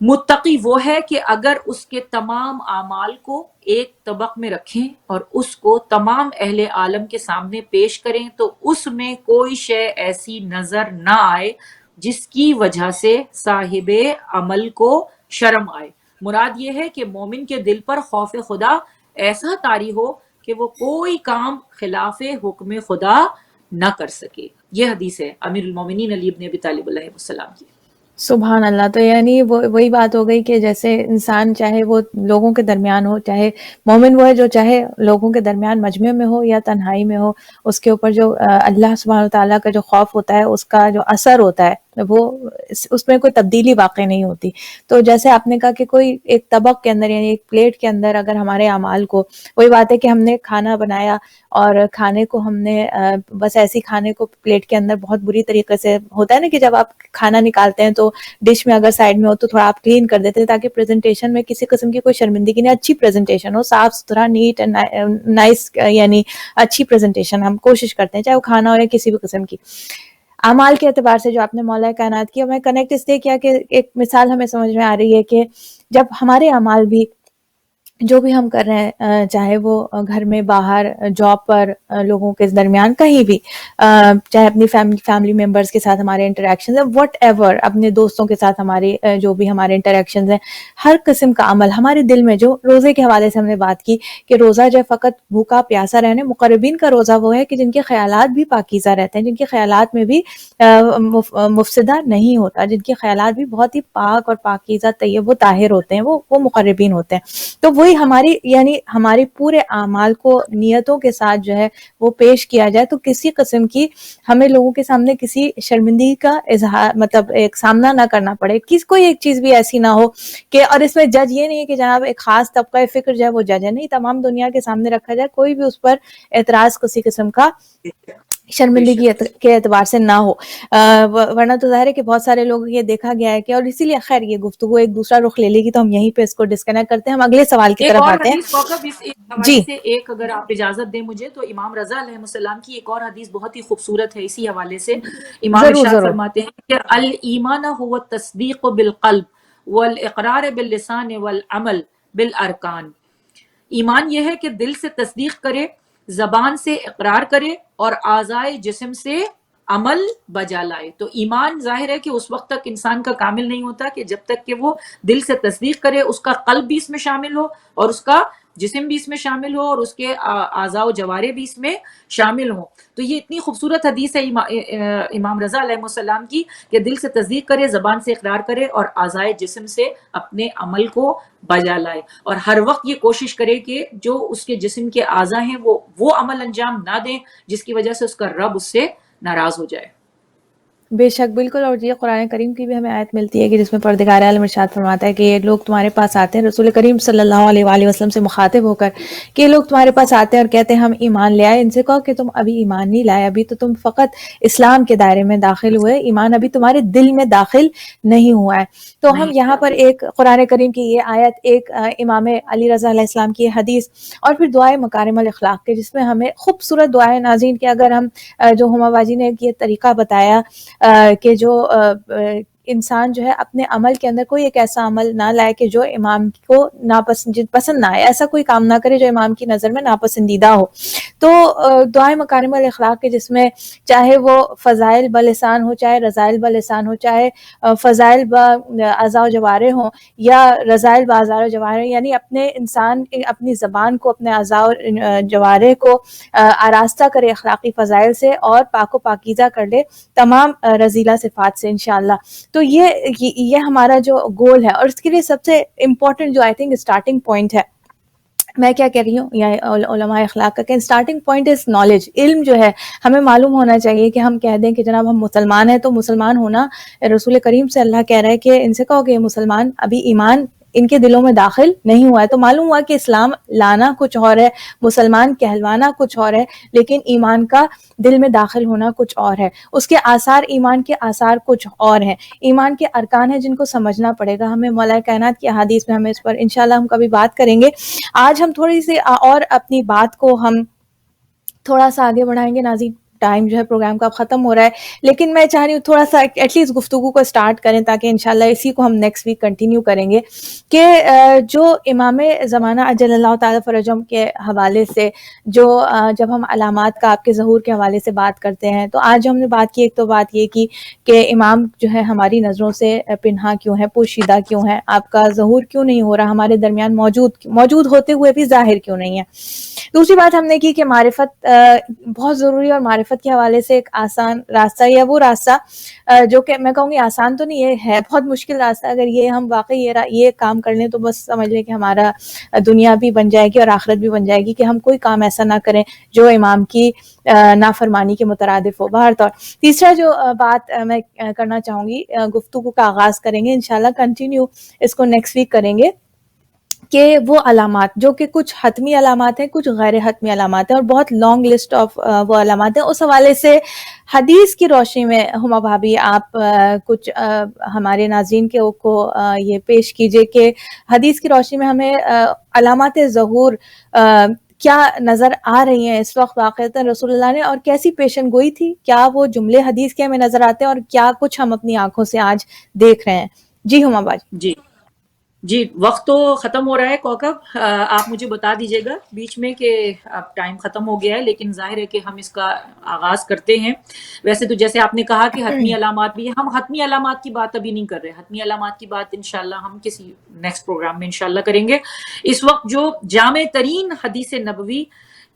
متقی وہ ہے کہ اگر اس کے تمام اعمال کو ایک طبق میں رکھیں اور اس کو تمام اہل عالم کے سامنے پیش کریں تو اس میں کوئی شے ایسی نظر نہ آئے جس کی وجہ سے صاحب عمل کو شرم آئے. مراد یہ ہے کہ مومن کے دل پر خوف خدا ایسا طاری ہو کہ وہ کوئی کام خلاف حکم خدا نہ کر سکے. یہ حدیث ہے امیر المومنین علی بن ابی طالب علیہ السلام کی. سبحان اللہ. تو یعنی وہی بات ہو گئی کہ جیسے انسان چاہے وہ لوگوں کے درمیان ہو، چاہے مومن وہ ہے جو چاہے لوگوں کے درمیان مجمع میں ہو یا تنہائی میں ہو، اس کے اوپر جو اللہ سبحانہ وتعالیٰ کا جو خوف ہوتا ہے، اس کا جو اثر ہوتا ہے، وہ اس میں کوئی تبدیلی واقع نہیں ہوتی. تو جیسے آپ نے کہا کہ کوئی ایک طبق کے اندر، یعنی ایک پلیٹ کے اندر اگر ہمارے اعمال کو، وہی بات ہے کہ ہم نے کھانا بنایا اور کھانے کو ہم نے بس ایسی کھانے کو پلیٹ کے اندر بہت بری طریقے سے، ہوتا ہے نا کہ جب آپ کھانا نکالتے ہیں تو ڈش میں اگر سائڈ میں ہو تو تھوڑا آپ کلین کر دیتے ہیں تاکہ پریزنٹیشن میں کسی قسم کی کوئی شرمندگی نہیں، اچھی پریزنٹیشن ہو، صاف ستھرا، نیٹ اینڈ نائس، یعنی اچھی پریزنٹیشن ہم کوشش کرتے ہیں، چاہے وہ کھانا ہو یا کسی بھی قسم کی. اعمال کے اعتبار سے جو آپ نے مولا کائنات کی، میں کنیکٹ اس لیے کیا کہ ایک مثال ہمیں سمجھ میں آ رہی ہے کہ جب ہمارے اعمال بھی جو بھی ہم کر رہے ہیں، چاہے وہ گھر میں، باہر، جاب پر، لوگوں کے درمیان، کہیں بھی، چاہے اپنی فیملی ممبرز کے ساتھ ہمارے انٹریکشنز ہیں، وٹ ایور، اپنے دوستوں کے ساتھ ہمارے جو بھی ہمارے انٹریکشنز ہیں، ہر قسم کا عمل ہمارے دل میں، جو روزے کے حوالے سے ہم نے بات کی کہ روزہ جو فقط بھوکا پیاسا رہنے، مقربین کا روزہ وہ ہے کہ جن کے خیالات بھی پاکیزہ رہتے ہیں، جن کے خیالات میں بھی مفسدہ نہیں ہوتا، جن کے خیالات بھی بہت ہی پاک اور پاکیزہ، طیب و طاہر ہوتے ہیں، وہ مقربین ہوتے ہیں. تو وہی ہماری، یعنی ہمارے پورے اعمال کو نیتوں کے ساتھ جو ہے وہ پیش کیا جائے تو کسی قسم کی ہمیں لوگوں کے سامنے کسی شرمندگی کا اظہار، مطلب ایک سامنا نہ کرنا پڑے، کوئی ایک چیز بھی ایسی نہ ہو کہ، اور اس میں جج یہ نہیں ہے کہ جناب ایک خاص طبقہ فکر جو ہے وہ جج ہے، نہیں، تمام دنیا کے سامنے رکھا جائے، کوئی بھی اس پر اعتراض کسی قسم کا شرمندگی کے اعتبار سے نہ ہو، ورنہ تو ظاہر ہے کہ بہت سارے لوگ یہ دیکھا گیا ہے کہ، اور اسی لیے خیر یہ گفتگو ایک دوسرا رخ لے لے گی تو ہم یہیں پہ اس کو ڈسکنیکٹ کرتے ہیں، ہم اگلے سوال کی ایک طرف اور آتے ہیں۔ حدیث کوکب اس حوالے سے ایک اگر آپ اجازت دیں مجھے، تو امام رضا علیہ السلام کی ایک اور حدیث بہت ہی خوبصورت ہے اسی حوالے سے۔ امام ضرور ارشاد ضرور۔ فرماتے ہیں کہ الایمان هو التصدیق بالقلب والاقرار باللسان والعمل بالارکان۔ ایمان یہ ہے کہ دل سے تصدیق کرے، زبان سے اقرار کرے اور اعضائے جسم سے عمل بجا لائے۔ تو ایمان ظاہر ہے کہ اس وقت تک انسان کا کامل نہیں ہوتا کہ جب تک کہ وہ دل سے تصدیق کرے، اس کا قلب بھی اس میں شامل ہو اور اس کا جسم بھی اس میں شامل ہو اور اس کے اعضاء و جوارح بھی اس میں شامل ہوں۔ تو یہ اتنی خوبصورت حدیث ہے امام رضا علیہ السلام کی کہ دل سے تصدیق کرے، زبان سے اقرار کرے اور اعضائے جسم سے اپنے عمل کو بجا لائے، اور ہر وقت یہ کوشش کرے کہ جو اس کے جسم کے اعضاء ہیں وہ عمل انجام نہ دیں جس کی وجہ سے اس کا رب اس سے ناراض ہو جائے۔ بے شک بالکل، اور یہ قرآن کریم کی بھی ہمیں آیت ملتی ہے کہ جس میں پروردگار عالم ارشاد فرماتا ہے کہ یہ لوگ تمہارے پاس آتے ہیں، رسول کریم صلی اللہ علیہ وآلہ وسلم سے مخاطب ہو کر، کہ یہ لوگ تمہارے پاس آتے ہیں اور کہتے ہیں ہم ایمان لے آئے۔ ان سے کہو کہ تم ابھی ایمان نہیں لائے، ابھی تو تم فقط اسلام کے دائرے میں داخل ہوئے، ایمان ابھی تمہارے دل میں داخل نہیں ہوا ہے۔ تو ہم یہاں پر ایک قرآن کریم کی یہ آیت، ایک امام علی رضا علیہ السلام کی یہ حدیث، اور پھر دعائے مکارم الاخلاق کے، جس میں ہمیں خوبصورت دعائیں ناظرین کہ اگر ہم جو ہما باجی نے یہ طریقہ بتایا کہ جو انسان جو ہے اپنے عمل کے اندر کوئی ایک ایسا عمل نہ لائے کہ جو امام کو پسند نہ آئے، ایسا کوئی کام نہ کرے جو امام کی نظر میں ناپسندیدہ ہو۔ تو دعائے مکارم الاخلاق کے جس میں چاہے وہ فضائل بلسان ہو، چاہے رضائل بلسان ہو، چاہے فضائل باعضاء و جوارح ہوں یا رضائل باعضاء و جوارح، یعنی اپنے انسان اپنی زبان کو، اپنے اعضاء و جوارح کو آراستہ کرے اخلاقی فضائل سے اور پاک و پاکیزہ کر لے تمام رذیلہ صفات سے انشاءاللہ۔ تو یہ ہمارا جو گول ہے، اور اس کے لیے سب سے امپورٹنٹ جو آئی تھنک اسٹارٹنگ پوائنٹ ہے، میں کیا کہہ رہی ہوں، یا علماء اخلاق کا کہ اسٹارٹنگ پوائنٹ از نالج، علم جو ہے ہمیں معلوم ہونا چاہیے کہ ہم کہہ دیں کہ جناب ہم مسلمان ہیں، تو مسلمان ہونا رسول کریم سے اللہ کہہ رہا ہے کہ ان سے کہو کہ یہ مسلمان ابھی ایمان ان کے دلوں میں داخل نہیں ہوا ہے۔ تو معلوم ہوا کہ اسلام لانا کچھ اور ہے، مسلمان کہلوانا کچھ اور ہے، لیکن ایمان کا دل میں داخل ہونا کچھ اور ہے۔ اس کے آثار، ایمان کے آثار کچھ اور ہیں، ایمان کے ارکان ہیں جن کو سمجھنا پڑے گا ہمیں۔ مولا کائنات کی احادیث میں ہمیں اس پر انشاءاللہ ہم کبھی بات کریں گے۔ آج ہم تھوڑی سی اور اپنی بات کو ہم تھوڑا سا آگے بڑھائیں گے ناظرین، ٹائم جو ہے پروگرام کا ختم ہو رہا ہے، لیکن میں چاہ رہی ہوں تھوڑا سا ایٹ لیسٹ گفتگو کو اسٹارٹ کریں تاکہ انشاءاللہ اسی کو ہم نیکسٹ ویک کنٹینیو کریں گے کہ جو امام زمانہ اجل اللہ تعالیٰ فرجہم کے حوالے سے جو جب ہم علامات کا آپ کے ظہور کے حوالے سے بات کرتے ہیں، تو آج ہم نے بات کی، ایک تو بات یہ کی کہ امام جو ہے ہماری نظروں سے پنہا کیوں ہے، پوشیدہ کیوں ہے، آپ کا ظہور کیوں نہیں ہو رہا، ہمارے درمیان موجود ہوتے ہوئے بھی ظاہر کیوں نہیں ہے۔ دوسری بات ہم نے کی کہ معرفت بہت ضروری، اور معرفت کے حوالے سے ایک آسان راستہ، یا وہ راستہ جو کہ میں کہوں گی آسان تو نہیں، یہ ہے بہت مشکل راستہ، اگر یہ ہم واقعی یہ کام کر لیں تو بس سمجھ لیں کہ ہمارا دنیا بھی بن جائے گی اور آخرت بھی بن جائے گی، کہ ہم کوئی کام ایسا نہ کریں جو امام کی نافرمانی کے مترادف ہو۔ بہر طور تیسرا جو بات میں کرنا چاہوں گی، گفتگو کا آغاز کریں گے انشاءاللہ، کنٹینیو اس کو نیکسٹ ویک کریں گے، کہ وہ علامات جو کہ کچھ حتمی علامات ہیں، کچھ غیر حتمی علامات ہیں، اور بہت لانگ لسٹ آف وہ علامات ہیں۔ اس حوالے سے حدیث کی روشنی میں ہما بھابھی آپ کچھ ہمارے ناظرین کو یہ پیش کیجئے کہ حدیث کی روشنی میں ہمیں علامات ظہور کیا نظر آ رہی ہیں اس وقت واقعتاً رسول اللہ نے، اور کیسی پیشن گوئی تھی، کیا وہ جملے حدیث کے ہمیں نظر آتے ہیں، اور کیا کچھ ہم اپنی آنکھوں سے آج دیکھ رہے ہیں۔ جی ہما باجی۔ جی وقت تو ختم ہو رہا ہے کوکب، آپ مجھے بتا دیجیے گا بیچ میں کہ اب ٹائم ختم ہو گیا ہے، لیکن ظاہر ہے کہ ہم اس کا آغاز کرتے ہیں۔ ویسے تو جیسے آپ نے کہا کہ حتمی علامات بھی، ہم حتمی علامات کی بات ابھی نہیں کر رہے، حتمی علامات کی بات انشاءاللہ ہم کسی نیکسٹ پروگرام میں انشاءاللہ کریں گے۔ اس وقت جو جامع ترین حدیث نبوی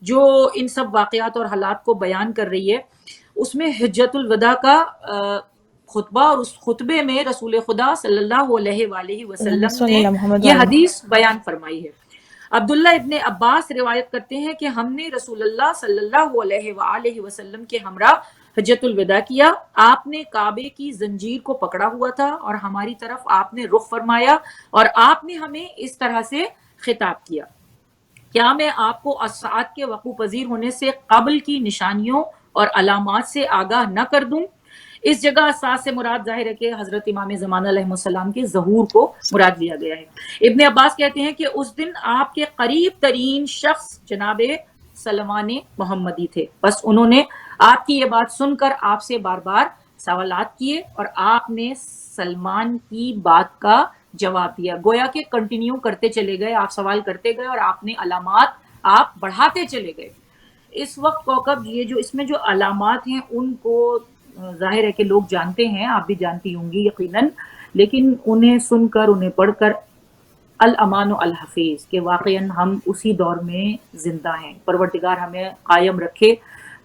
جو ان سب واقعات اور حالات کو بیان کر رہی ہے، اس میں حجۃ الوداع کا خطبہ، اور اس خطبے میں رسول خدا صلی اللہ علیہ وآلہ وسلم نے یہ حدیث بیان فرمائی ہے۔ عبداللہ ابن عباس روایت کرتے ہیں کہ ہم نے رسول اللہ صلی اللہ علیہ وآلہ وسلم کے ہمراہ حجۃ الوداع کیا، آپ نے کعبے کی زنجیر کو پکڑا ہوا تھا اور ہماری طرف آپ نے رخ فرمایا اور آپ نے ہمیں اس طرح سے خطاب کیا، کیا میں آپ کو الساعت کے وقوع پذیر ہونے سے قبل کی نشانیوں اور علامات سے آگاہ نہ کر دوں؟ اس جگہ اساس سے مراد ظاہر ہے کہ حضرت امام زمان علیہ السلام کے ظہور کو مراد لیا گیا ہے۔ ابن عباس کہتے ہیں کہ اس دن آپ کے قریب ترین شخص جناب سلمان محمدی تھے، بس انہوں نے آپ کی یہ بات سن کر آپ سے بار بار سوالات کیے اور آپ نے سلمان کی بات کا جواب دیا، گویا کہ کنٹینیو کرتے چلے گئے، آپ سوال کرتے گئے اور آپ نے علامات آپ بڑھاتے چلے گئے۔ اس وقت کوکب یہ جو اس میں جو علامات ہیں ان کو ظاہر ہے کہ لوگ جانتے ہیں، آپ بھی جانتی ہوں گی یقیناً، لیکن انہیں سن کر انہیں پڑھ کر الامان و الحفیظ کہ واقعاً ہم اسی دور میں زندہ ہیں۔ پروردگار ہمیں قائم رکھے،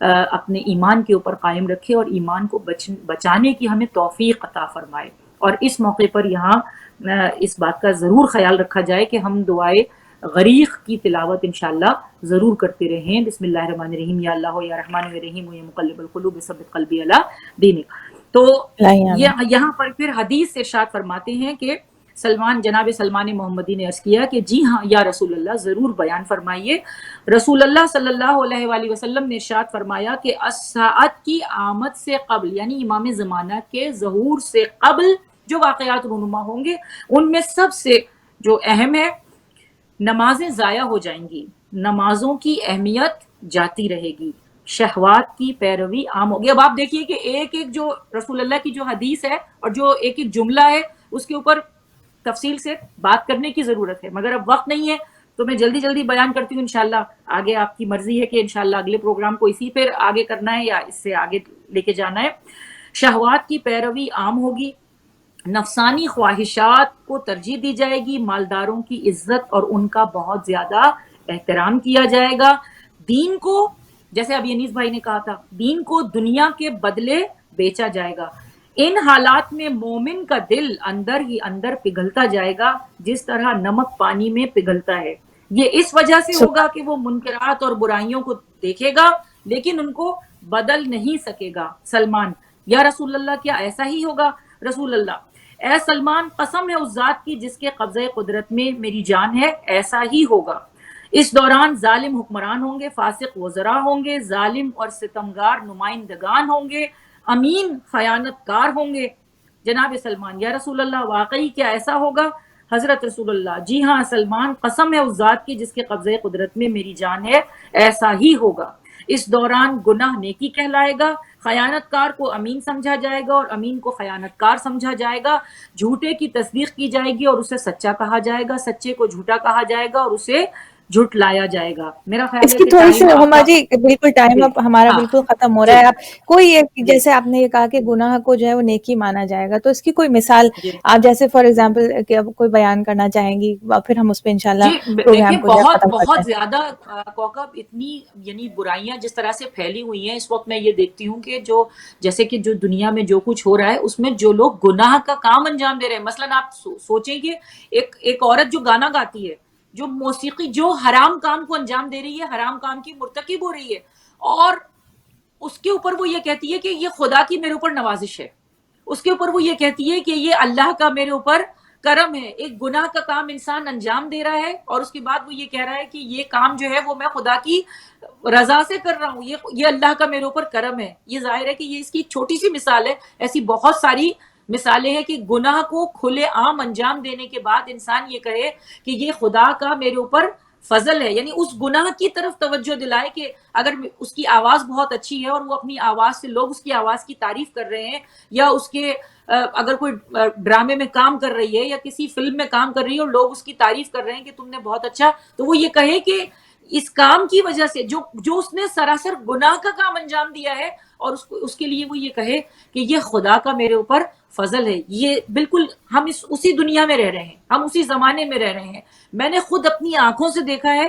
اپنے ایمان کے اوپر قائم رکھے اور ایمان کو بچانے کی ہمیں توفیق عطا فرمائے۔ اور اس موقع پر یہاں اس بات کا ضرور خیال رکھا جائے کہ ہم دعائے غریق کی تلاوت انشاءاللہ ضرور کرتے رہیں۔ بسم اللہ الرحمن الرحیم، یا اللہ یا رحمان الرحیم یا مقلب القلوب ثبت قلبی علی دینک۔ تو یہاں پر پھر حدیث سے ارشاد فرماتے ہیں کہ جناب سلمان محمدی نے عرض کیا کہ جی ہاں یا رسول اللہ، ضرور بیان فرمائیے۔ رسول اللہ صلی اللہ علیہ وآلہ وسلم نے ارشاد فرمایا کہ الساعت کی آمد سے قبل، یعنی امام زمانہ کے ظہور سے قبل جو واقعات رونما ہوں گے ان میں سب سے جو اہم ہے، نمازیں ضائع ہو جائیں گی، نمازوں کی اہمیت جاتی رہے گی، شہوات کی پیروی عام ہوگی۔ اب آپ دیکھیے کہ ایک ایک جو رسول اللہ کی جو حدیث ہے اور جو ایک ایک جملہ ہے اس کے اوپر تفصیل سے بات کرنے کی ضرورت ہے، مگر اب وقت نہیں ہے تو میں جلدی جلدی بیان کرتی ہوں۔ انشاءاللہ آگے آپ کی مرضی ہے کہ انشاءاللہ اگلے پروگرام کو اسی پھر آگے کرنا ہے یا اس سے آگے لے کے جانا ہے۔ شہوات کی پیروی عام ہوگی، نفسانی خواہشات کو ترجیح دی جائے گی، مالداروں کی عزت اور ان کا بہت زیادہ احترام کیا جائے گا، دین کو، جیسے ابھی انیس بھائی نے کہا تھا، دین کو دنیا کے بدلے بیچا جائے گا۔ ان حالات میں مومن کا دل اندر ہی اندر پگھلتا جائے گا جس طرح نمک پانی میں پگھلتا ہے۔ یہ اس وجہ سے ہوگا کہ وہ منکرات اور برائیوں کو دیکھے گا لیکن ان کو بدل نہیں سکے گا۔ سلمان: یا رسول اللہ، کیا ایسا ہی ہوگا؟ رسول اللہ: اے سلمان، قسم ہے اس ذات کی جس کے قبضہ قدرت میں میری جان ہے، ایسا ہی ہوگا۔ اس دوران ظالم حکمران ہوں گے، فاسق وزراء ہوں گے، ظالم اور ستمگار نمائندگان ہوں گے، امین خیانت کار ہوں گے۔ جناب سلمان: یا رسول اللہ، واقعی کیا ایسا ہوگا؟ حضرت رسول اللہ: جی ہاں سلمان، قسم ہے اس ذات کی جس کے قبضہ قدرت میں میری جان ہے، ایسا ہی ہوگا۔ اس دوران گناہ نیکی کہلائے گا، خیانت کار کو امین سمجھا جائے گا اور امین کو خیانت کار سمجھا جائے گا، جھوٹے کی تصدیق کی جائے گی اور اسے سچا کہا جائے گا، سچے کو جھوٹا کہا جائے گا اور اسے جھٹ لایا جائے گا۔ میرا خیال اس ہے کی کہ تھوڑی سی ٹائم ہما جی بالکل ٹائم اب ہمارا ہاں بالکل ختم ہو رہا ہے۔ آپ کوئی ایک جیسے آپ نے یہ کہا کہ گناہ کو جو ہے وہ نیکی مانا جائے گا، تو اس کی کوئی مثال آپ جیسے فار ایگزامپل کہ اب کوئی بیان کرنا چاہیں گی، پھر ہم اس پہ انشاءاللہ جی پروگرام دیکھیں، کو جو ہے ختم کرتے بہت ہیں۔ زیادہ کوکب اتنی یعنی برائیاں جس طرح سے پھیلی ہوئی ہیں اس وقت، میں یہ دیکھتی ہوں کہ جو جیسے کہ جو دنیا میں جو کچھ ہو رہا ہے اس میں جو لوگ گناہ کا کام انجام دے رہے ہیں، مثلاً آپ سوچیں کہ ایک عورت جو گانا گاتی ہے، جو موسیقی، جو حرام کام کو انجام دے رہی ہے، حرام کام کی مرتکب ہو رہی ہے، اور اس کے اوپر وہ یہ کہتی ہے کہ یہ خدا کی میرے اوپر نوازش ہے، اس کے اوپر وہ یہ کہتی ہے کہ یہ اللہ کا میرے اوپر کرم ہے۔ ایک گناہ کا کام انسان انجام دے رہا ہے اور اس کے بعد وہ یہ کہہ رہا ہے کہ یہ کام جو ہے وہ میں خدا کی رضا سے کر رہا ہوں، یہ اللہ کا میرے اوپر کرم ہے۔ یہ ظاہر ہے کہ یہ اس کی چھوٹی سی مثال ہے، ایسی بہت ساری مثالیں ہیں کہ گناہ کو کھلے عام انجام دینے کے بعد انسان یہ کہے کہ یہ خدا کا میرے اوپر فضل ہے، یعنی اس گناہ کی طرف توجہ دلائے کہ اگر اس کی آواز بہت اچھی ہے اور وہ اپنی آواز سے لوگ اس کی آواز کی تعریف کر رہے ہیں، یا اس کے اگر کوئی ڈرامے میں کام کر رہی ہے یا کسی فلم میں کام کر رہی ہے اور لوگ اس کی تعریف کر رہے ہیں کہ تم نے بہت اچھا، تو وہ یہ کہے کہ اس کام کی وجہ سے جو اس نے سراسر گناہ کا کام انجام دیا ہے، اور اس کے لیے وہ یہ کہے کہ یہ خدا کا میرے اوپر فضل ہے۔ یہ بالکل ہم اسی دنیا میں رہ رہے ہیں، ہم اسی زمانے میں رہ رہے ہیں۔ میں نے خود اپنی آنکھوں سے دیکھا ہے،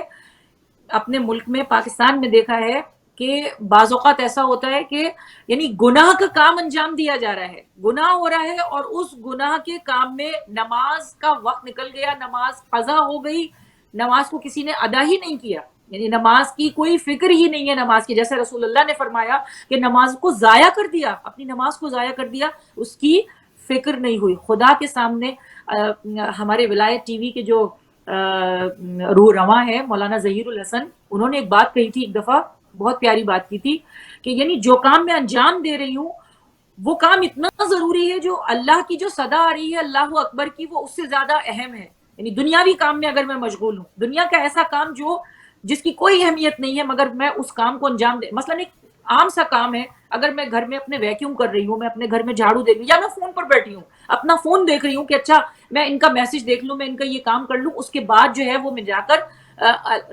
اپنے ملک میں پاکستان میں دیکھا ہے کہ بعض اوقات ایسا ہوتا ہے کہ یعنی گناہ کا کام انجام دیا جا رہا ہے، گناہ ہو رہا ہے، اور اس گناہ کے کام میں نماز کا وقت نکل گیا، نماز قضا ہو گئی، نماز کو کسی نے ادا ہی نہیں کیا، یعنی نماز کی کوئی فکر ہی نہیں ہے نماز کی، جیسے رسول اللہ نے فرمایا کہ نماز کو ضائع کر دیا، اپنی نماز کو ضائع کر دیا، اس کی فکر نہیں ہوئی۔ خدا کے سامنے ہمارے ولایت ٹی وی کے جو روح رواں ہے مولانا ظہیر الحسن، انہوں نے ایک بات کہی تھی ایک دفعہ، بہت پیاری بات کی تھی کہ یعنی جو کام میں انجام دے رہی ہوں وہ کام اتنا ضروری ہے، جو اللہ کی جو صدا آ رہی ہے اللہ اکبر کی، وہ اس سے زیادہ اہم ہے. یعنی دنیاوی کام میں اگر میں مشغول ہوں، دنیا کا ایسا کام جس کی کوئی اہمیت نہیں ہے مگر میں اس کام کو انجام دے، مثلا ایک عام سا کام ہے، اگر میں گھر میں اپنے ویکیوم کر رہی ہوں، میں اپنے گھر میں جھاڑو دے رہی ہوں، یا میں فون پر بیٹھی ہوں اپنا فون دیکھ رہی ہوں کہ اچھا میں ان کا میسج دیکھ لوں، میں ان کا یہ کام کر لوں، اس کے بعد جو ہے وہ میں جا کر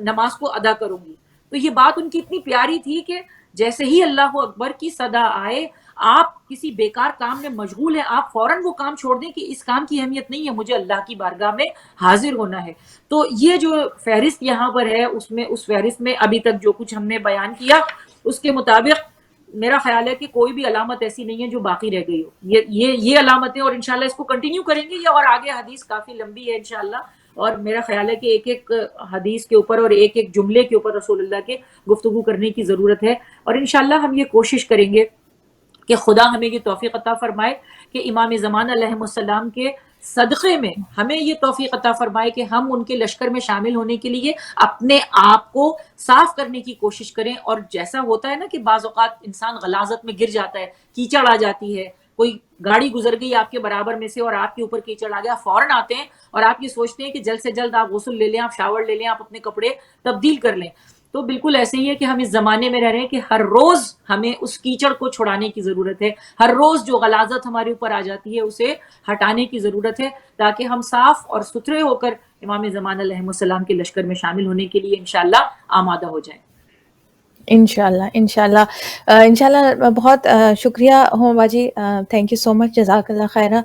نماز کو ادا کروں گی. تو یہ بات ان کی اتنی پیاری تھی کہ جیسے ہی اللہ اکبر کی صدا آئے، آپ کسی بیکار کام میں مشغول ہیں، آپ فوراً وہ کام چھوڑ دیں کہ اس کام کی اہمیت نہیں ہے، مجھے اللہ کی بارگاہ میں حاضر ہونا ہے. تو یہ جو فہرست یہاں پر ہے، اس فہرست میں ابھی تک جو کچھ ہم نے بیان کیا اس کے مطابق میرا خیال ہے کہ کوئی بھی علامت ایسی نہیں ہے جو باقی رہ گئی ہو. یہ علامتیں، اور انشاءاللہ اس کو کنٹینیو کریں گے، اور آگے حدیث کافی لمبی ہے انشاءاللہ، اور میرا خیال ہے کہ ایک ایک حدیث کے اوپر اور ایک ایک جملے کے اوپر رسول اللہ کے گفتگو کرنے کی ضرورت ہے. اور انشاءاللہ ہم یہ کوشش کریں گے کہ خدا ہمیں یہ توفیق عطا فرمائے کہ امام زمان علیہ السلام کے صدقے میں ہمیں یہ توفیق عطا فرمائے کہ ہم ان کے لشکر میں شامل ہونے کے لیے اپنے آپ کو صاف کرنے کی کوشش کریں. اور جیسا ہوتا ہے نا کہ بعض اوقات انسان غلاظت میں گر جاتا ہے، کیچڑ آ جاتی ہے، کوئی گاڑی گزر گئی آپ کے برابر میں سے اور آپ کے اوپر کیچڑ آ گیا، فوراً آتے ہیں اور آپ یہ سوچتے ہیں کہ جلد سے جلد آپ غسل لے لیں، آپ شاور لے لیں، آپ اپنے کپڑے تبدیل کر لیں. تو بالکل ایسے ہی ہے کہ ہم اس زمانے میں رہ رہے ہیں کہ ہر روز ہمیں اس کیچڑ کو چھڑانے کی ضرورت ہے، ہر روز جو غلاظت ہمارے اوپر آ جاتی ہے اسے ہٹانے کی ضرورت ہے، تاکہ ہم صاف اور ستھرے ہو کر امام زمان علیہ السلام کے لشکر میں شامل ہونے کے لیے انشاءاللہ آمادہ ہو جائیں. انشاءاللہ انشاءاللہ بہت شکریہ ہوں باجی، تھینک یو سو مچ، جزاک اللہ خیرہ.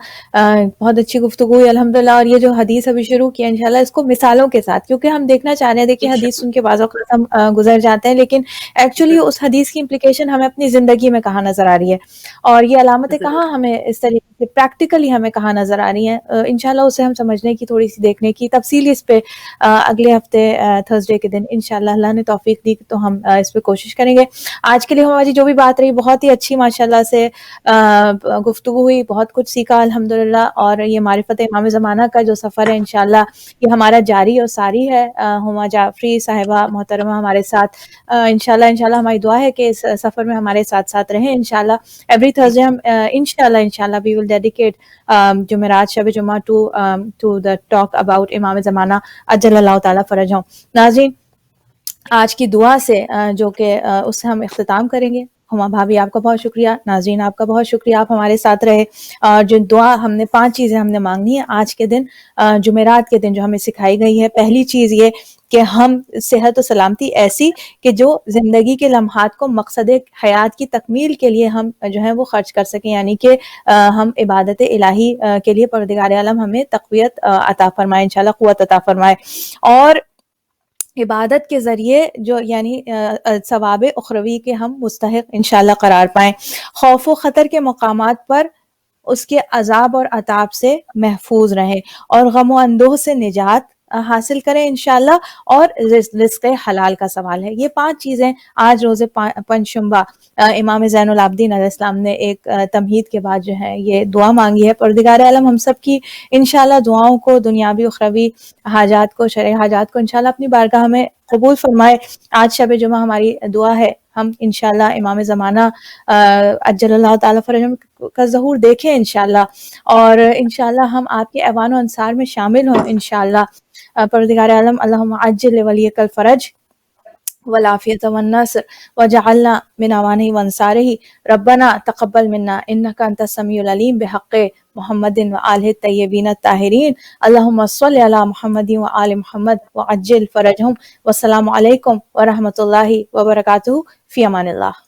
بہت اچھی گفتگو ہوئی الحمدللہ. اور یہ جو حدیث ابھی شروع کیا انشاءاللہ اس کو مثالوں کے ساتھ، کیونکہ ہم دیکھنا چاہ رہے ہیں، دیکھیے حدیث سن کے بعض اوقات ہم گزر جاتے ہیں، لیکن ایکچولی اس حدیث کی امپلیکیشن ہمیں اپنی زندگی میں کہاں نظر آ رہی ہے، اور یہ علامتیں کہاں ہمیں اس طریقے سے پریکٹیکلی ہمیں کہاں نظر آ رہی ہیں. انشاءاللہ اسے ہم سمجھنے کی، تھوڑی سی دیکھنے کی، تفصیل اس پہ اگلے ہفتے تھرسڈے کے دن انشاءاللہ اللہ نے توفیق دی تو ہم اس پہ کوشش کریں گے. آج کے لیے ہماری جو بھی بات رہی بہت ہی اچھی ماشاءاللہ سے گفتگو ہوئی، بہت کچھ سیکھا الحمدللہ. اور یہ معرفت امام زمانہ کا جو سفر ہے انشاءاللہ یہ ہمارا جاری اور ساری ہے. ہما جعفری صاحبہ محترمہ ہمارے ساتھ انشاءاللہ ہماری دعا ہے کہ اس سفر میں ہمارے ساتھ ساتھ رہیں انشاءاللہ. ایوری تھرسڈے ہم انشاءاللہ we will dedicate جمعرات شب جمعہ to the talk about امام زمانہ عجل اللہ تعالیٰ فرجہ. ناظرین آج کی دعا سے جو کہ اس سے ہم اختتام کریں گے. ہما بھابی آپ کا بہت شکریہ، ناظرین آپ کا بہت شکریہ، آپ ہمارے ساتھ رہے. اور جو دعا ہم نے 5 چیزیں ہم نے مانگنی ہے آج کے دن، جمعرات کے دن جو ہمیں سکھائی گئی ہے. پہلی چیز یہ کہ ہم صحت و سلامتی ایسی کہ جو زندگی کے لمحات کو مقصد حیات کی تکمیل کے لیے ہم جو ہے وہ خرچ کر سکیں، یعنی کہ ہم عبادت الہی کے لیے پروردگار عالم ہمیں تقویت عطا فرمائے، انشاءاللہ قوت عطا فرمائے. اور عبادت کے ذریعے جو یعنی ثواب اخروی کے ہم مستحق انشاءاللہ قرار پائیں. خوف و خطر کے مقامات پر اس کے عذاب اور عذاب سے محفوظ رہیں، اور غم و اندوہ سے نجات حاصل کریں انشاءاللہ. اور رزق حلال کا سوال ہے. یہ 5 چیزیں آج روز پنجشنبہ امام زین العابدین علیہ السلام نے ایک تمہید کے بعد جو ہے یہ دعا مانگی ہے. پروردگار عالم ہم سب کی انشاءاللہ دعاؤں کو، دنیاوی اخروی حاجات کو، شرعی حاجات کو انشاءاللہ اپنی بارگاہ میں قبول فرمائے. آج شب جمعہ ہماری دعا ہے ہم انشاءاللہ امام زمانہ عجل اللہ تعالیٰ فرجہ کا ظہور دیکھیں انشاءاللہ، اور انشاءاللہ ہم آپ کے ایوان و انصار میں شامل ہوں انشاءاللہ. پروردگار عالم اللہم عجل ولیک الفرج والعافیت والنصر وجعلنا من اوانہ وانصارہ. ربنا تقبل منا انک انت السمیع العلیم بحق محمد وآلہ الطیبین الطاہرین. اللہم صل علی محمد وآل محمد وعجل فرجہم. والسلام علیکم ورحمۃ اللہ وبرکاتہ. فی امان اللہ.